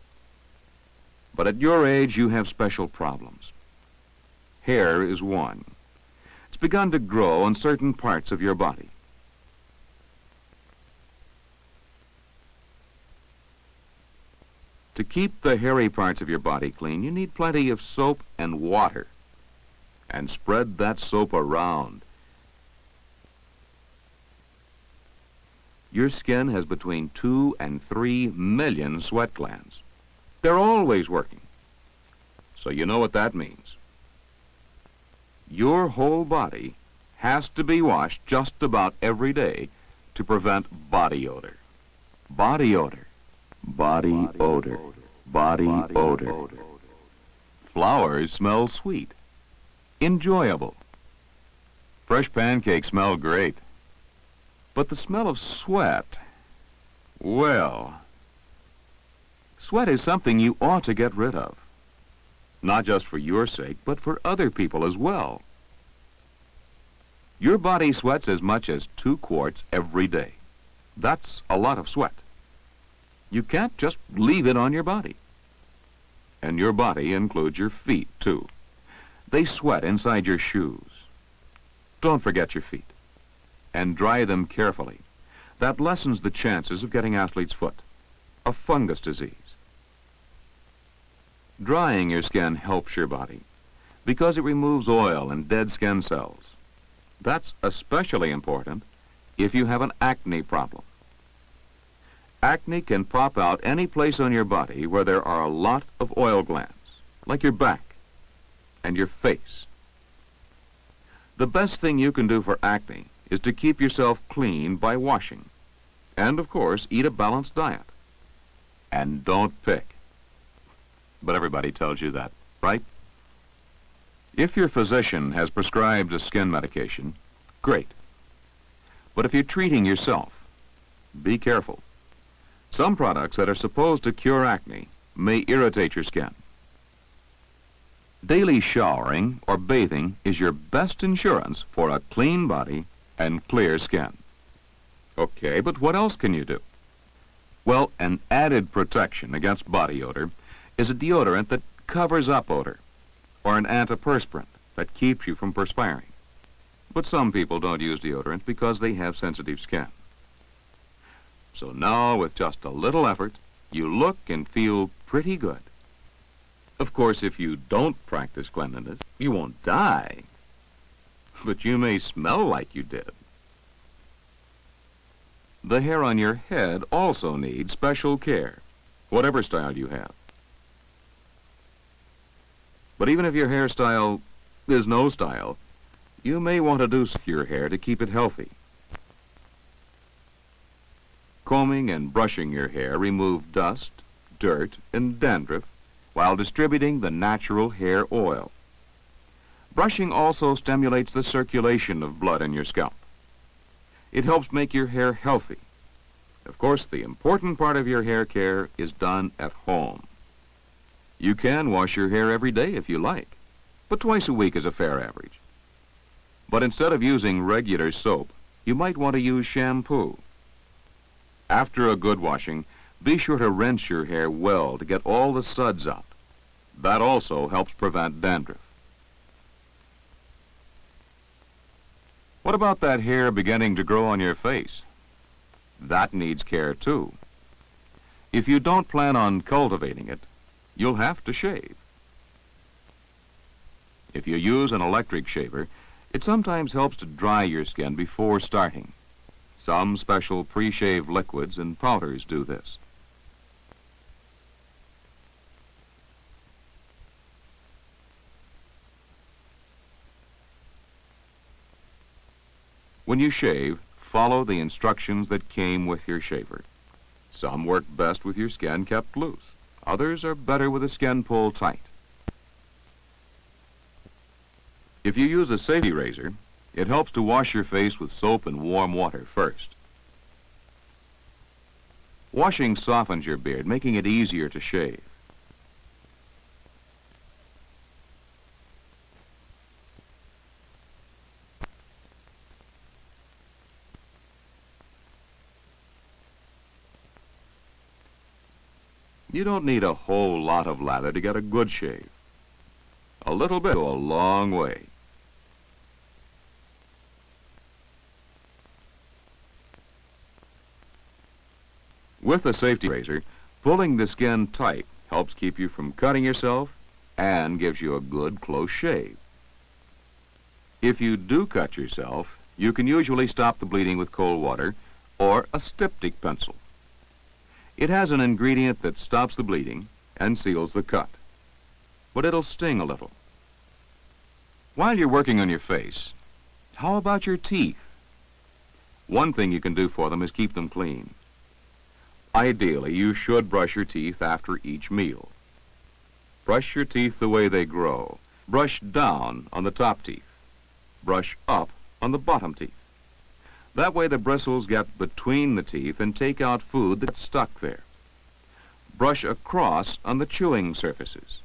But at your age, you have special problems. Hair is one. It's begun to grow on certain parts of your body. To keep the hairy parts of your body clean, you need plenty of soap and water. And spread that soap around. Your skin has between 2 and 3 million sweat glands. They're always working. So you know what that means. Your whole body has to be washed just about every day to prevent body odor. Body odor. Body odor. Body odor. Flowers smell sweet. Enjoyable. Fresh pancakes smell great. But the smell of sweat, well, sweat is something you ought to get rid of. Not just for your sake, but for other people as well. Your body sweats as much as 2 quarts every day. That's a lot of sweat. You can't just leave it on your body. And your body includes your feet, too. They sweat inside your shoes. Don't forget your feet. And dry them carefully. That lessens the chances of getting athlete's foot, a fungus disease. Drying your skin helps your body because it removes oil and dead skin cells. That's especially important if you have an acne problem. Acne can pop out any place on your body where there are a lot of oil glands, like your back and your face. The best thing you can do for acne is to keep yourself clean by washing. And, of course, eat a balanced diet. And don't pick. But everybody tells you that, right? If your physician has prescribed a skin medication, great. But if you're treating yourself, be careful. Some products that are supposed to cure acne may irritate your skin. Daily showering or bathing is your best insurance for a clean body and clear skin. Okay, but what else can you do? Well, an added protection against body odor is a deodorant that covers up odor, or an antiperspirant that keeps you from perspiring. But some people don't use deodorant because they have sensitive skin. So now, with just a little effort, you look and feel pretty good. Of course, if you don't practice cleanliness, you won't die. But you may smell like you did. The hair on your head also needs special care, whatever style you have. But even if your hairstyle is no style, you may want to do your hair to keep it healthy. Combing and brushing your hair remove dust, dirt, and dandruff while distributing the natural hair oil. Brushing also stimulates the circulation of blood in your scalp. It helps make your hair healthy. Of course, the important part of your hair care is done at home. You can wash your hair every day if you like, but twice a week is a fair average. But instead of using regular soap, you might want to use shampoo. After a good washing, be sure to rinse your hair well to get all the suds out. That also helps prevent dandruff. What about that hair beginning to grow on your face? That needs care too. If you don't plan on cultivating it, you'll have to shave. If you use an electric shaver, it sometimes helps to dry your skin before starting. Some special pre-shave liquids and powders do this. When you shave, follow the instructions that came with your shaver. Some work best with your skin kept loose. Others are better with the skin pulled tight. If you use a safety razor, It helps to wash your face with soap and warm water first. Washing softens your beard, making it easier to shave. You don't need a whole lot of lather to get a good shave. A little bit go a long way. With a safety razor, pulling the skin tight helps keep you from cutting yourself and gives you a good close shave. If you do cut yourself, you can usually stop the bleeding with cold water or a styptic pencil. It has an ingredient that stops the bleeding and seals the cut, but it'll sting a little. While you're working on your face, how about your teeth? One thing you can do for them is keep them clean. Ideally, you should brush your teeth after each meal. Brush your teeth the way they grow. Brush down on the top teeth. Brush up on the bottom teeth. That way the bristles get between the teeth and take out food that's stuck there. Brush across on the chewing surfaces.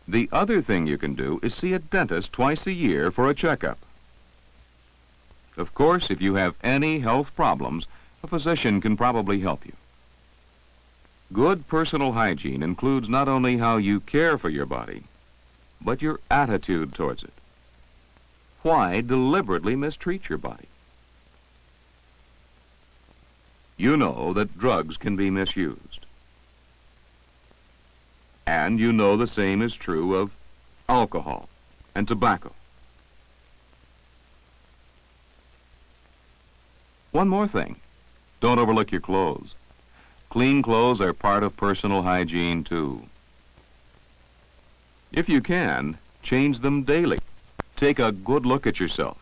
The other thing you can do is see a dentist twice a year for a checkup. Of course, if you have any health problems, a physician can probably help you. Good personal hygiene includes not only how you care for your body, but your attitude towards it. Why deliberately mistreat your body? You know that drugs can be misused. And you know the same is true of alcohol and tobacco. One more thing. Don't overlook your clothes. Clean clothes are part of personal hygiene, too. If you can, change them daily. Take a good look at yourself.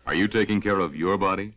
Are you taking care of your body?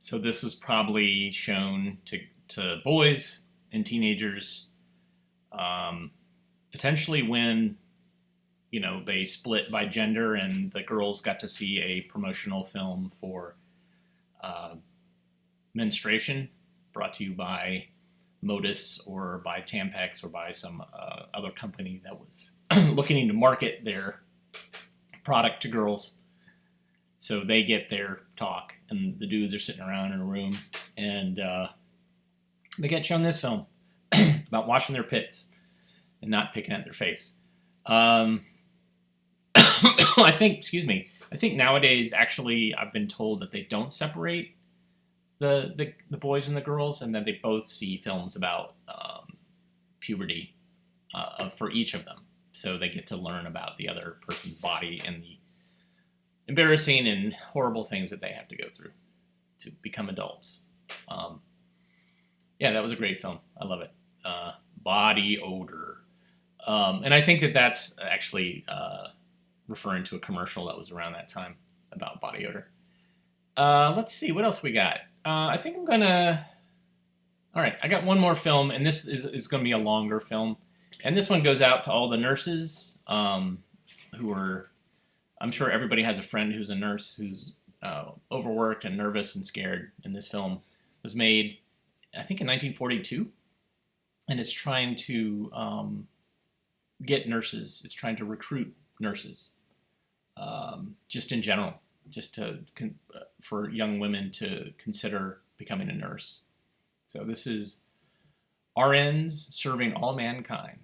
So this is probably shown to boys and teenagers, potentially when, you know, they split by gender and the girls got to see a promotional film for menstruation brought to you by Modus or by Tampax or by some other company that was looking to market their product to girls. So they get their talk, and the dudes are sitting around in a room, and they get shown this film about washing their pits and not picking at their face. I think nowadays, actually, I've been told that they don't separate the boys and the girls, and that they both see films about puberty for each of them. So they get to learn about the other person's body and the embarrassing and horrible things that they have to go through to become adults. Yeah, that was a great film. I love it. Body odor. And I think that that's actually referring to a commercial that was around that time about body odor. Let's see, what else we got? I think I'm gonna... All right, I got one more film, and this is going to be a longer film. And this one goes out to all the nurses who are... I'm sure everybody has a friend who's a nurse who's overworked and nervous and scared. And this film was made, I think, in 1942. And it's trying to get nurses. It's trying to recruit nurses, just in general, just for young women to consider becoming a nurse. So this is RNs Serving All Mankind.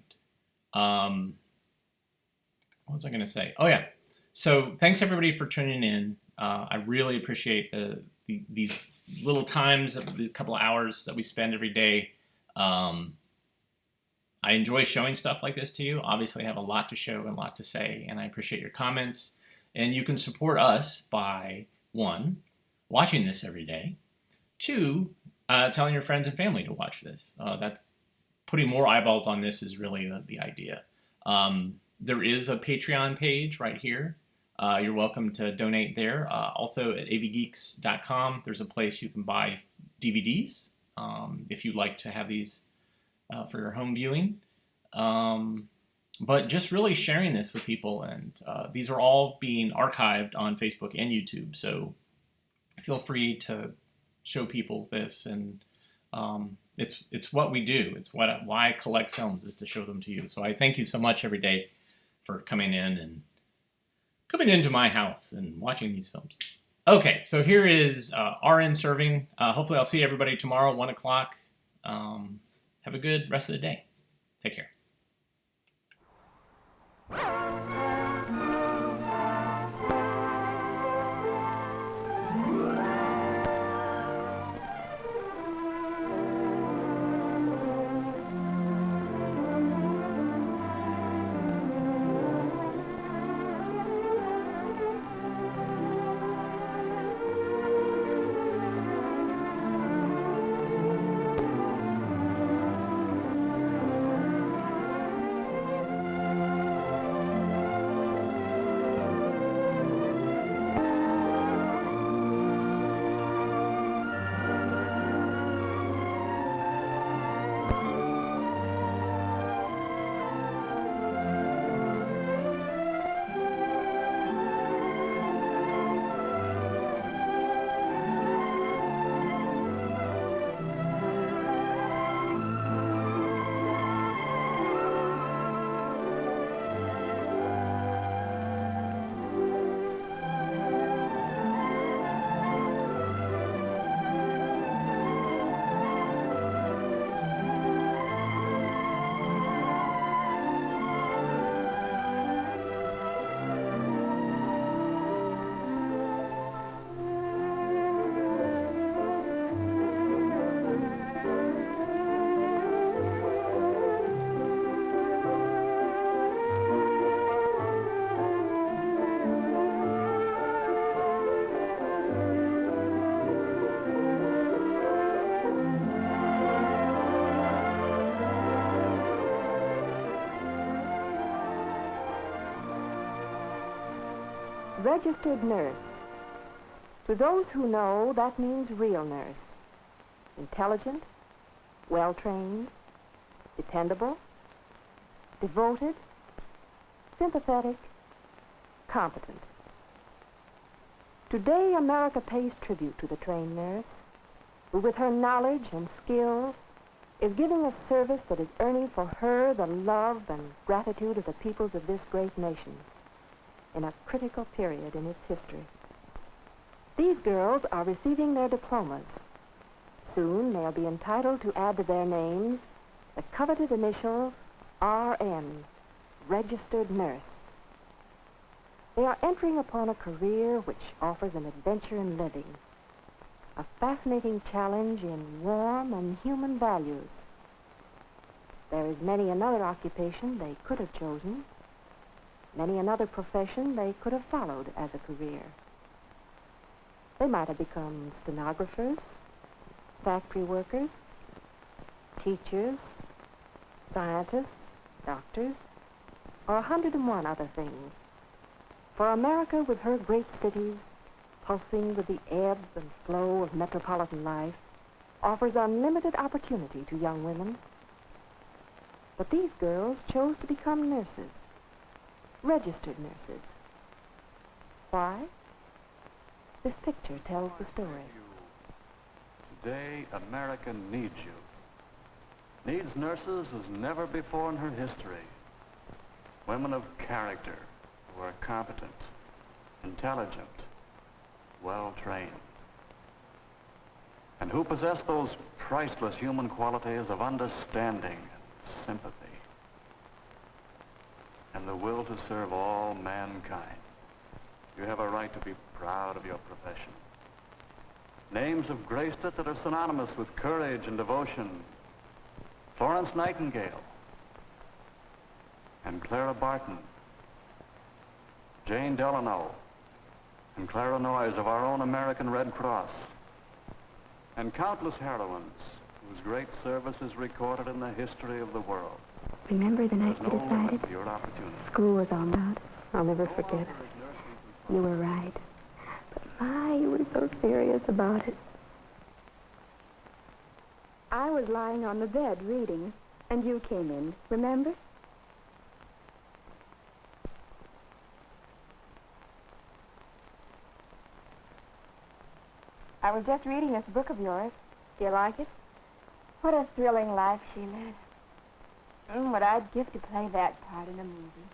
What was I going to say? Oh, yeah. So thanks everybody for tuning in. I really appreciate these little times, these couple of hours that we spend every day. I enjoy showing stuff like this to you. Obviously, I have a lot to show and a lot to say, and I appreciate your comments. And you can support us by, 1, watching this every day, 2, telling your friends and family to watch this. Putting more eyeballs on this is really the idea. There is a Patreon page right here. You're welcome to donate there. Also at avgeeks.com, there's a place you can buy DVDs if you'd like to have these for your home viewing. But just really sharing this with people, and these are all being archived on Facebook and YouTube, so feel free to show people this, and it's what we do. It's why I collect films, is to show them to you. So I thank you so much every day for coming into my house and watching these films. Okay, so here is RN serving. Hopefully I'll see everybody tomorrow, 1 o'clock. Have a good rest of the day. Take care. Registered nurse. To those who know, that means real nurse. Intelligent, well-trained, dependable, devoted, sympathetic, competent. Today, America pays tribute to the trained nurse, who with her knowledge and skills is giving a service that is earning for her the love and gratitude of the peoples of this great nation in a critical period in its history. These girls are receiving their diplomas. Soon they'll be entitled to add to their names the coveted initials RN, Registered Nurse. They are entering upon a career which offers an adventure in living, a fascinating challenge in warm and human values. There is many another occupation they could have chosen, many another profession they could have followed as a career. They might have become stenographers, factory workers, teachers, scientists, doctors, or 101 other things. For America, with her great cities, pulsing with the ebb and flow of metropolitan life, offers unlimited opportunity to young women. But these girls chose to become nurses, registered nurses. Why? This picture tells the story. Today, America needs you. Needs nurses as never before in her history. Women of character who are competent, intelligent, well-trained, and who possess those priceless human qualities of understanding, sympathy, and the will to serve all mankind. You have a right to be proud of your profession. Names have graced it that are synonymous with courage and devotion. Florence Nightingale and Clara Barton, Jane Delano and Clara Noyes of our own American Red Cross, and countless heroines whose great service is recorded in the history of the world. Remember the night There's we no limit decided to your opportunity. school was all out? I'll never forget it. You were right. But my, you were so serious about it. I was lying on the bed reading, and you came in, remember? I was just reading this book of yours. Do you like it? What a thrilling life she led. What I'd give to play that part in a movie.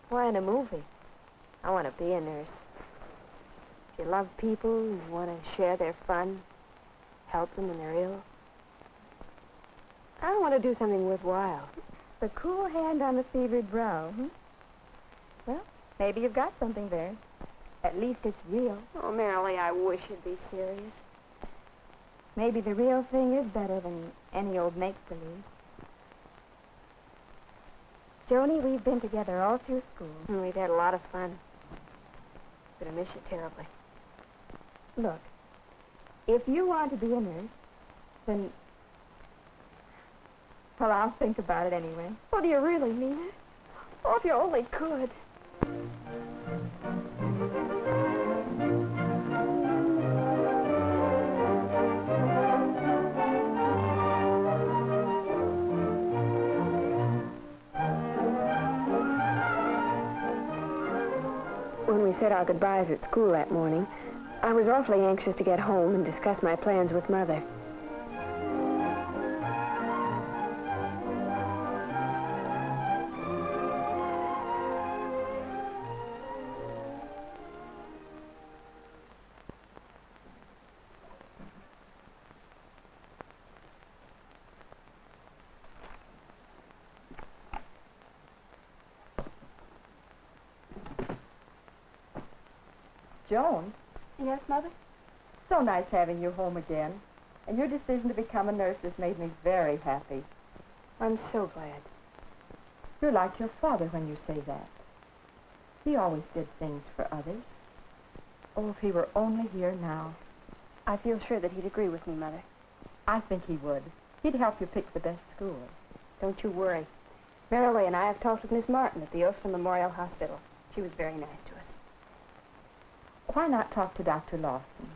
Why in a movie? I want to be a nurse. If you love people and want to share their fun, help them when they're ill. I want to do something worthwhile. The cool hand on the fevered brow, Well, maybe you've got something there. At least it's real. Oh, Marilee, I wish you'd be serious. Maybe the real thing is better than any old make-believe. Joni, we've been together all through school. And we've had a lot of fun. But I miss you terribly. Look, if you want to be a nurse, then... Well, I'll think about it anyway. Oh, do you really mean it? Oh, if you only could. When we said our goodbyes at school that morning, I was awfully anxious to get home and discuss my plans with Mother. Joan? Yes, Mother? So nice having you home again. And your decision to become a nurse has made me very happy. I'm so glad. You're like your father when you say that. He always did things for others. Oh, if he were only here now. I feel sure that he'd agree with me, Mother. I think he would. He'd help you pick the best school. Don't you worry. Marilee and I have talked with Miss Martin at the Ocean Memorial Hospital. She was very nice to us. Why not talk to Dr. Lawson?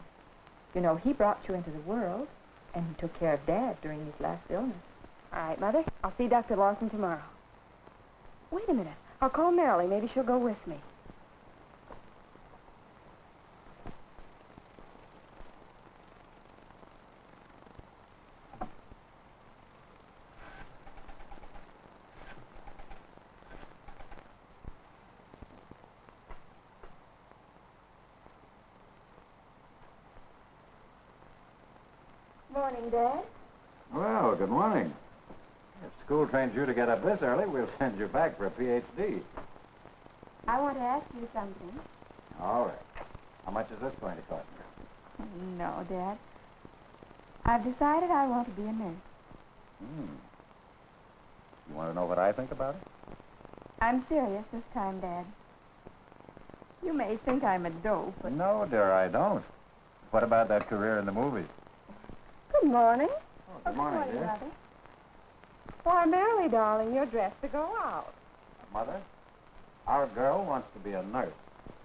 You know, he brought you into the world, and he took care of Dad during his last illness. All right, Mother. I'll see Dr. Lawson tomorrow. Wait a minute. I'll call Marilee. Maybe she'll go with me. Morning, Dad. Well, good morning. If school trains you to get up this early, we'll send you back for a Ph.D. I want to ask you something. All right. How much is this going to cost me? No, Dad. I've decided I want to be a nurse. You want to know what I think about it? I'm serious this time, Dad. You may think I'm a dope, but... No, dear, I don't. What about that career in the movies? Good morning. Oh, good morning, dear. Mother. Why, Marilee, darling, you're dressed to go out. Mother, our girl wants to be a nurse.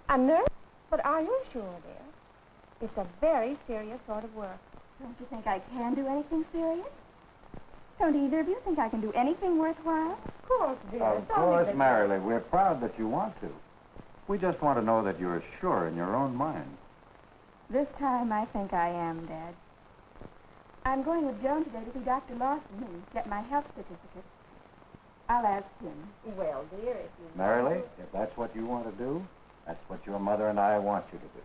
A nurse? But are you sure, dear? It's a very serious sort of work. Don't you think I can do anything serious? Don't either of you think I can do anything worthwhile? Of course, dear. Of course, Marilee. We're proud that you want to. We just want to know that you're sure in your own mind. This time, I think I am, Dad. I'm going with Joan today to see Dr. Lawson and get my health certificate. I'll ask him. Well, dear, if you... Marilee, if that's what you want to do, that's what your mother and I want you to do.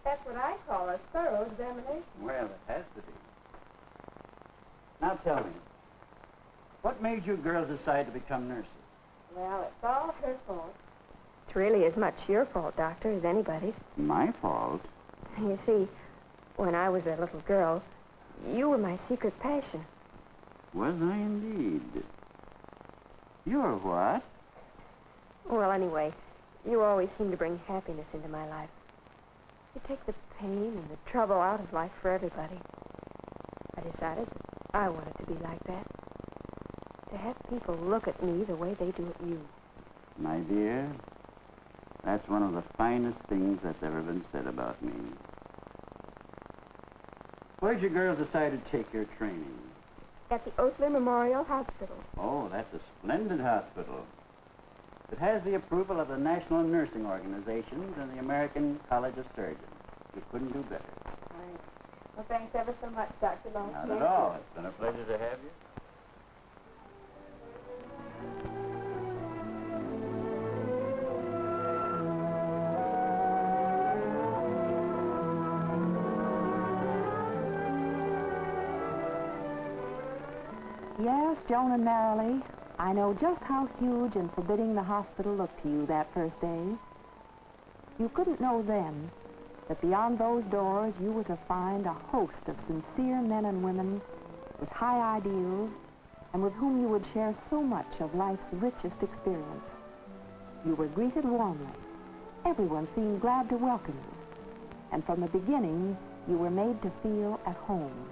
That's what I call a thorough examination. Well, it has to be. Now tell me, What made you girls decide to become nurses? Well, it's all her fault. It's really as much your fault, Doctor, as anybody's. My fault? You see, when I was a little girl, you were my secret passion. Was I indeed? You're what? Well, anyway, you always seem to bring happiness into my life. You take the pain and the trouble out of life for everybody. I decided that I wanted to be like that. To have people look at me the way they do at you. My dear, that's one of the finest things that's ever been said about me. Where'd you girls decide to take your training? At the Oakland Memorial Hospital. Oh, that's a splendid hospital. It has the approval of the National Nursing Organizations and the American College of Surgeons. You couldn't do better. All right. Well, thanks ever so much, Dr. Long. Not at all. It's been a pleasure to have you. Yes, Joan and Marilee, I know just how huge and forbidding the hospital looked to you that first day. You couldn't know then that beyond those doors you were to find a host of sincere men and women with high ideals and with whom you would share so much of life's richest experience. You were greeted warmly. Everyone seemed glad to welcome you. And from the beginning, you were made to feel at home.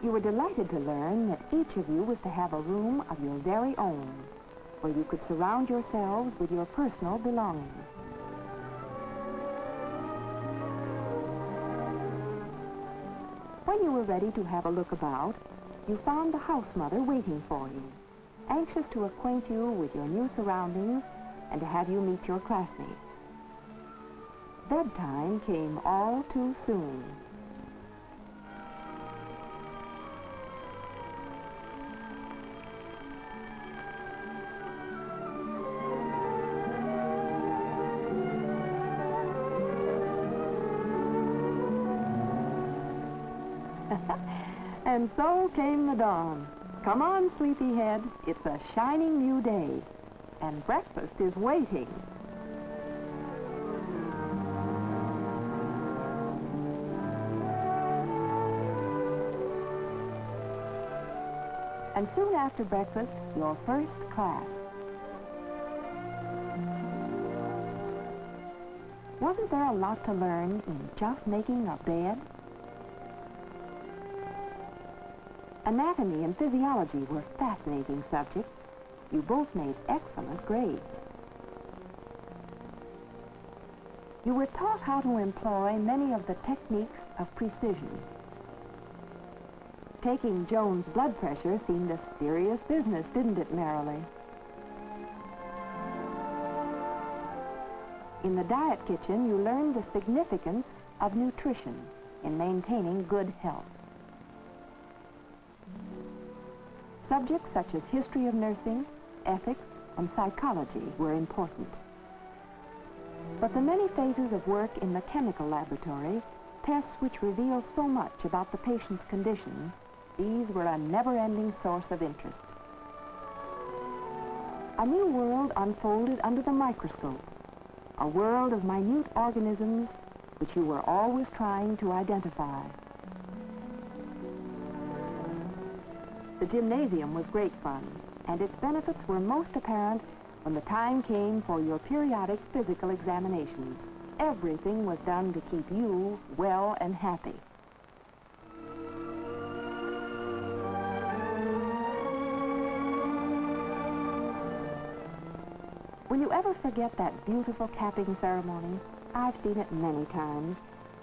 You were delighted to learn that each of you was to have a room of your very own, where you could surround yourselves with your personal belongings. When you were ready to have a look about, you found the house mother waiting for you, anxious to acquaint you with your new surroundings and to have you meet your classmates. Bedtime came all too soon. And so came the dawn. Come on, sleepyhead. It's a shining new day. And breakfast is waiting. And soon after breakfast, your first class. Wasn't there a lot to learn in just making a bed? Anatomy and physiology were fascinating subjects. You both made excellent grades. You were taught how to employ many of the techniques of precision. Taking Joan's blood pressure seemed a serious business, didn't it, Marilee? In the diet kitchen, you learned the significance of nutrition in maintaining good health. Subjects such as history of nursing, ethics, and psychology were important. But the many phases of work in the chemical laboratory, tests which reveal so much about the patient's condition, these were a never-ending source of interest. A new world unfolded under the microscope, a world of minute organisms which you were always trying to identify. The gymnasium was great fun, and its benefits were most apparent when the time came for your periodic physical examinations. Everything was done to keep you well and happy. Will you ever forget that beautiful capping ceremony? I've seen it many times,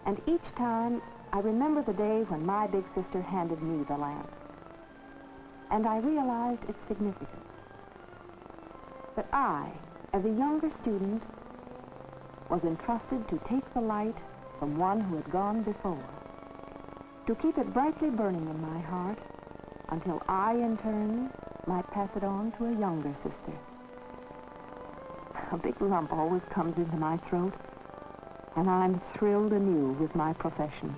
and each time I remember the day when my big sister handed me the lamp. And I realized its significance. That I, as a younger student, was entrusted to take the light from one who had gone before, to keep it brightly burning in my heart until I, in turn, might pass it on to a younger sister. A big lump always comes into my throat, and I'm thrilled anew with my profession.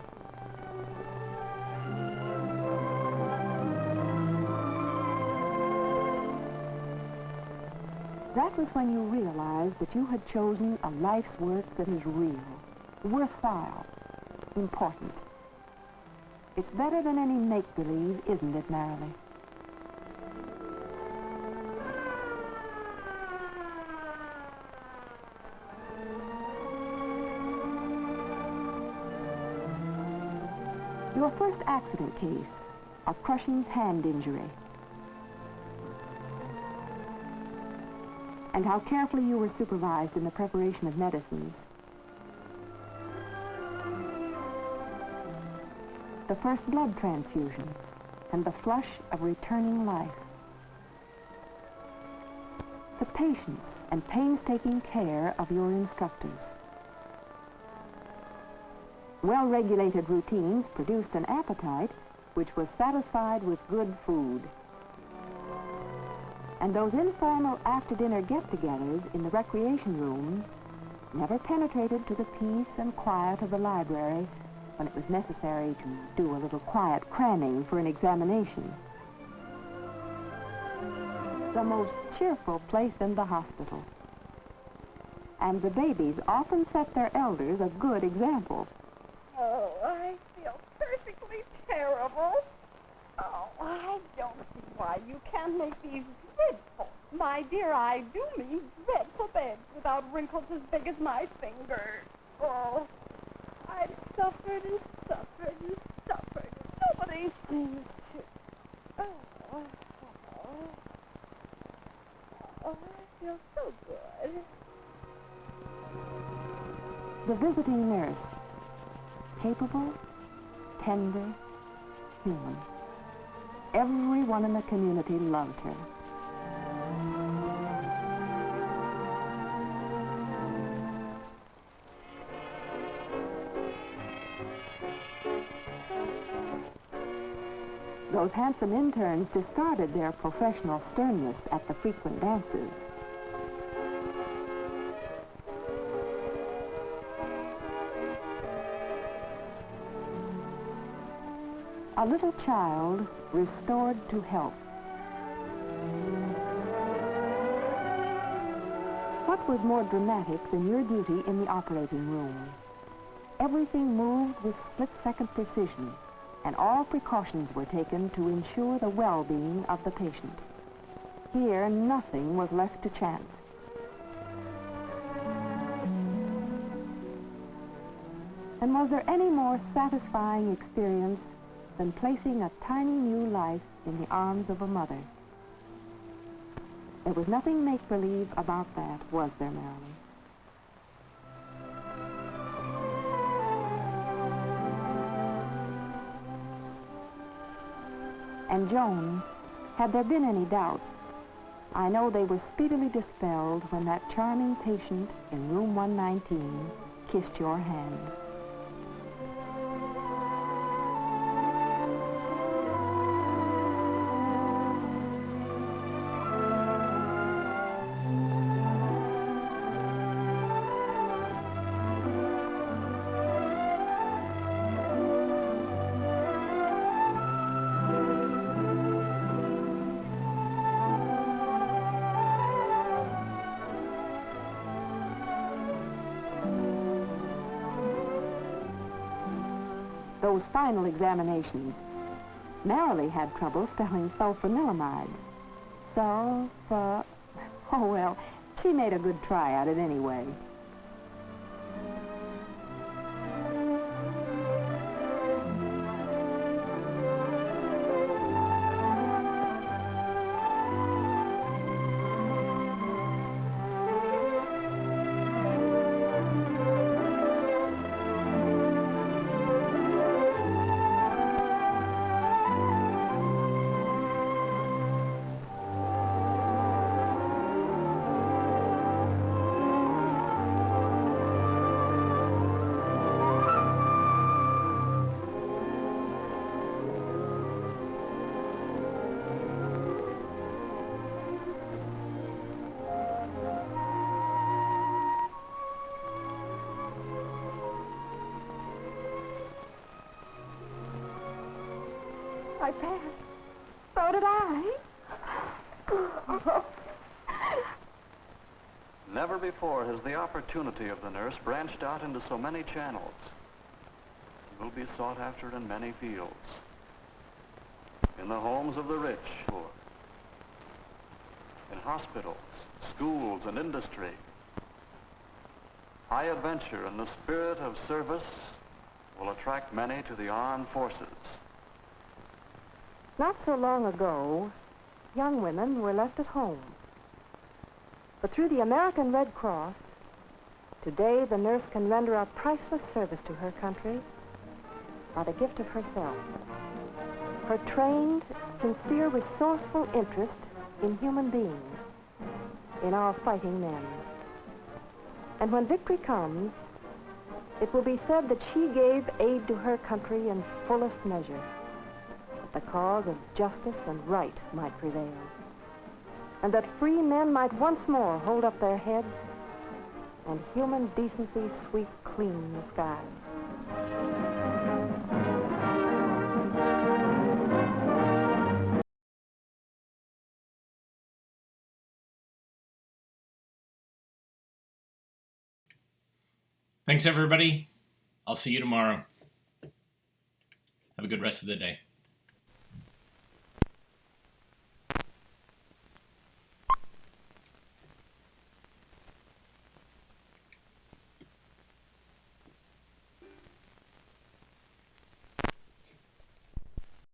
that was when you realized that you had chosen a life's work that is real, worthwhile, important. It's better than any make-believe, isn't it, Marilee? Your first accident case, a crushing hand injury. And how carefully you were supervised in the preparation of medicines. The first blood transfusion and the flush of returning life. The patience and painstaking care of your instructors. Well-regulated routines produced an appetite which was satisfied with good food. And those informal after-dinner get-togethers in the recreation room never penetrated to the peace and quiet of the library when it was necessary to do a little quiet cramming for an examination. The most cheerful place in the hospital. And the babies often set their elders a good example. Oh, I feel perfectly terrible. Oh, I don't see why you can't make these dreadful, my dear, I do mean dreadful beds without wrinkles as big as my finger. Oh, I've suffered and suffered and suffered. Nobody seems to. Oh, I feel so good. The visiting nurse. Capable, tender, human. Everyone in the community loved her. Those handsome interns discarded their professional sternness at the frequent dances. A little child restored to health. What was more dramatic than your duty in the operating room? Everything moved with split-second precision, and all precautions were taken to ensure the well-being of the patient. Here, nothing was left to chance. And was there any more satisfying experience than placing a tiny new life in the arms of a mother? There was nothing make-believe about that, was there, Marilyn? And Joan, had there been any doubts, I know they were speedily dispelled when that charming patient in room 119 kissed your hand. Those final examinations, Marilee had trouble spelling sulfanilamide. Oh, well, she made a good try at it anyway. I passed. So did I. Never before has the opportunity of the nurse branched out into so many channels. She will be sought after in many fields. In the homes of the rich, poor. In hospitals, schools, and industry. High adventure and the spirit of service will attract many to the armed forces. Not so long ago, young women were left at home. But through the American Red Cross, today the nurse can render a priceless service to her country by the gift of herself. Her trained, sincere, resourceful interest in human beings, in our fighting men. And when victory comes, it will be said that she gave aid to her country in fullest measure, that the cause of justice and right might prevail, and that free men might once more hold up their heads and human decency sweep clean the skies. Thanks, everybody. I'll see you tomorrow. Have a good rest of the day.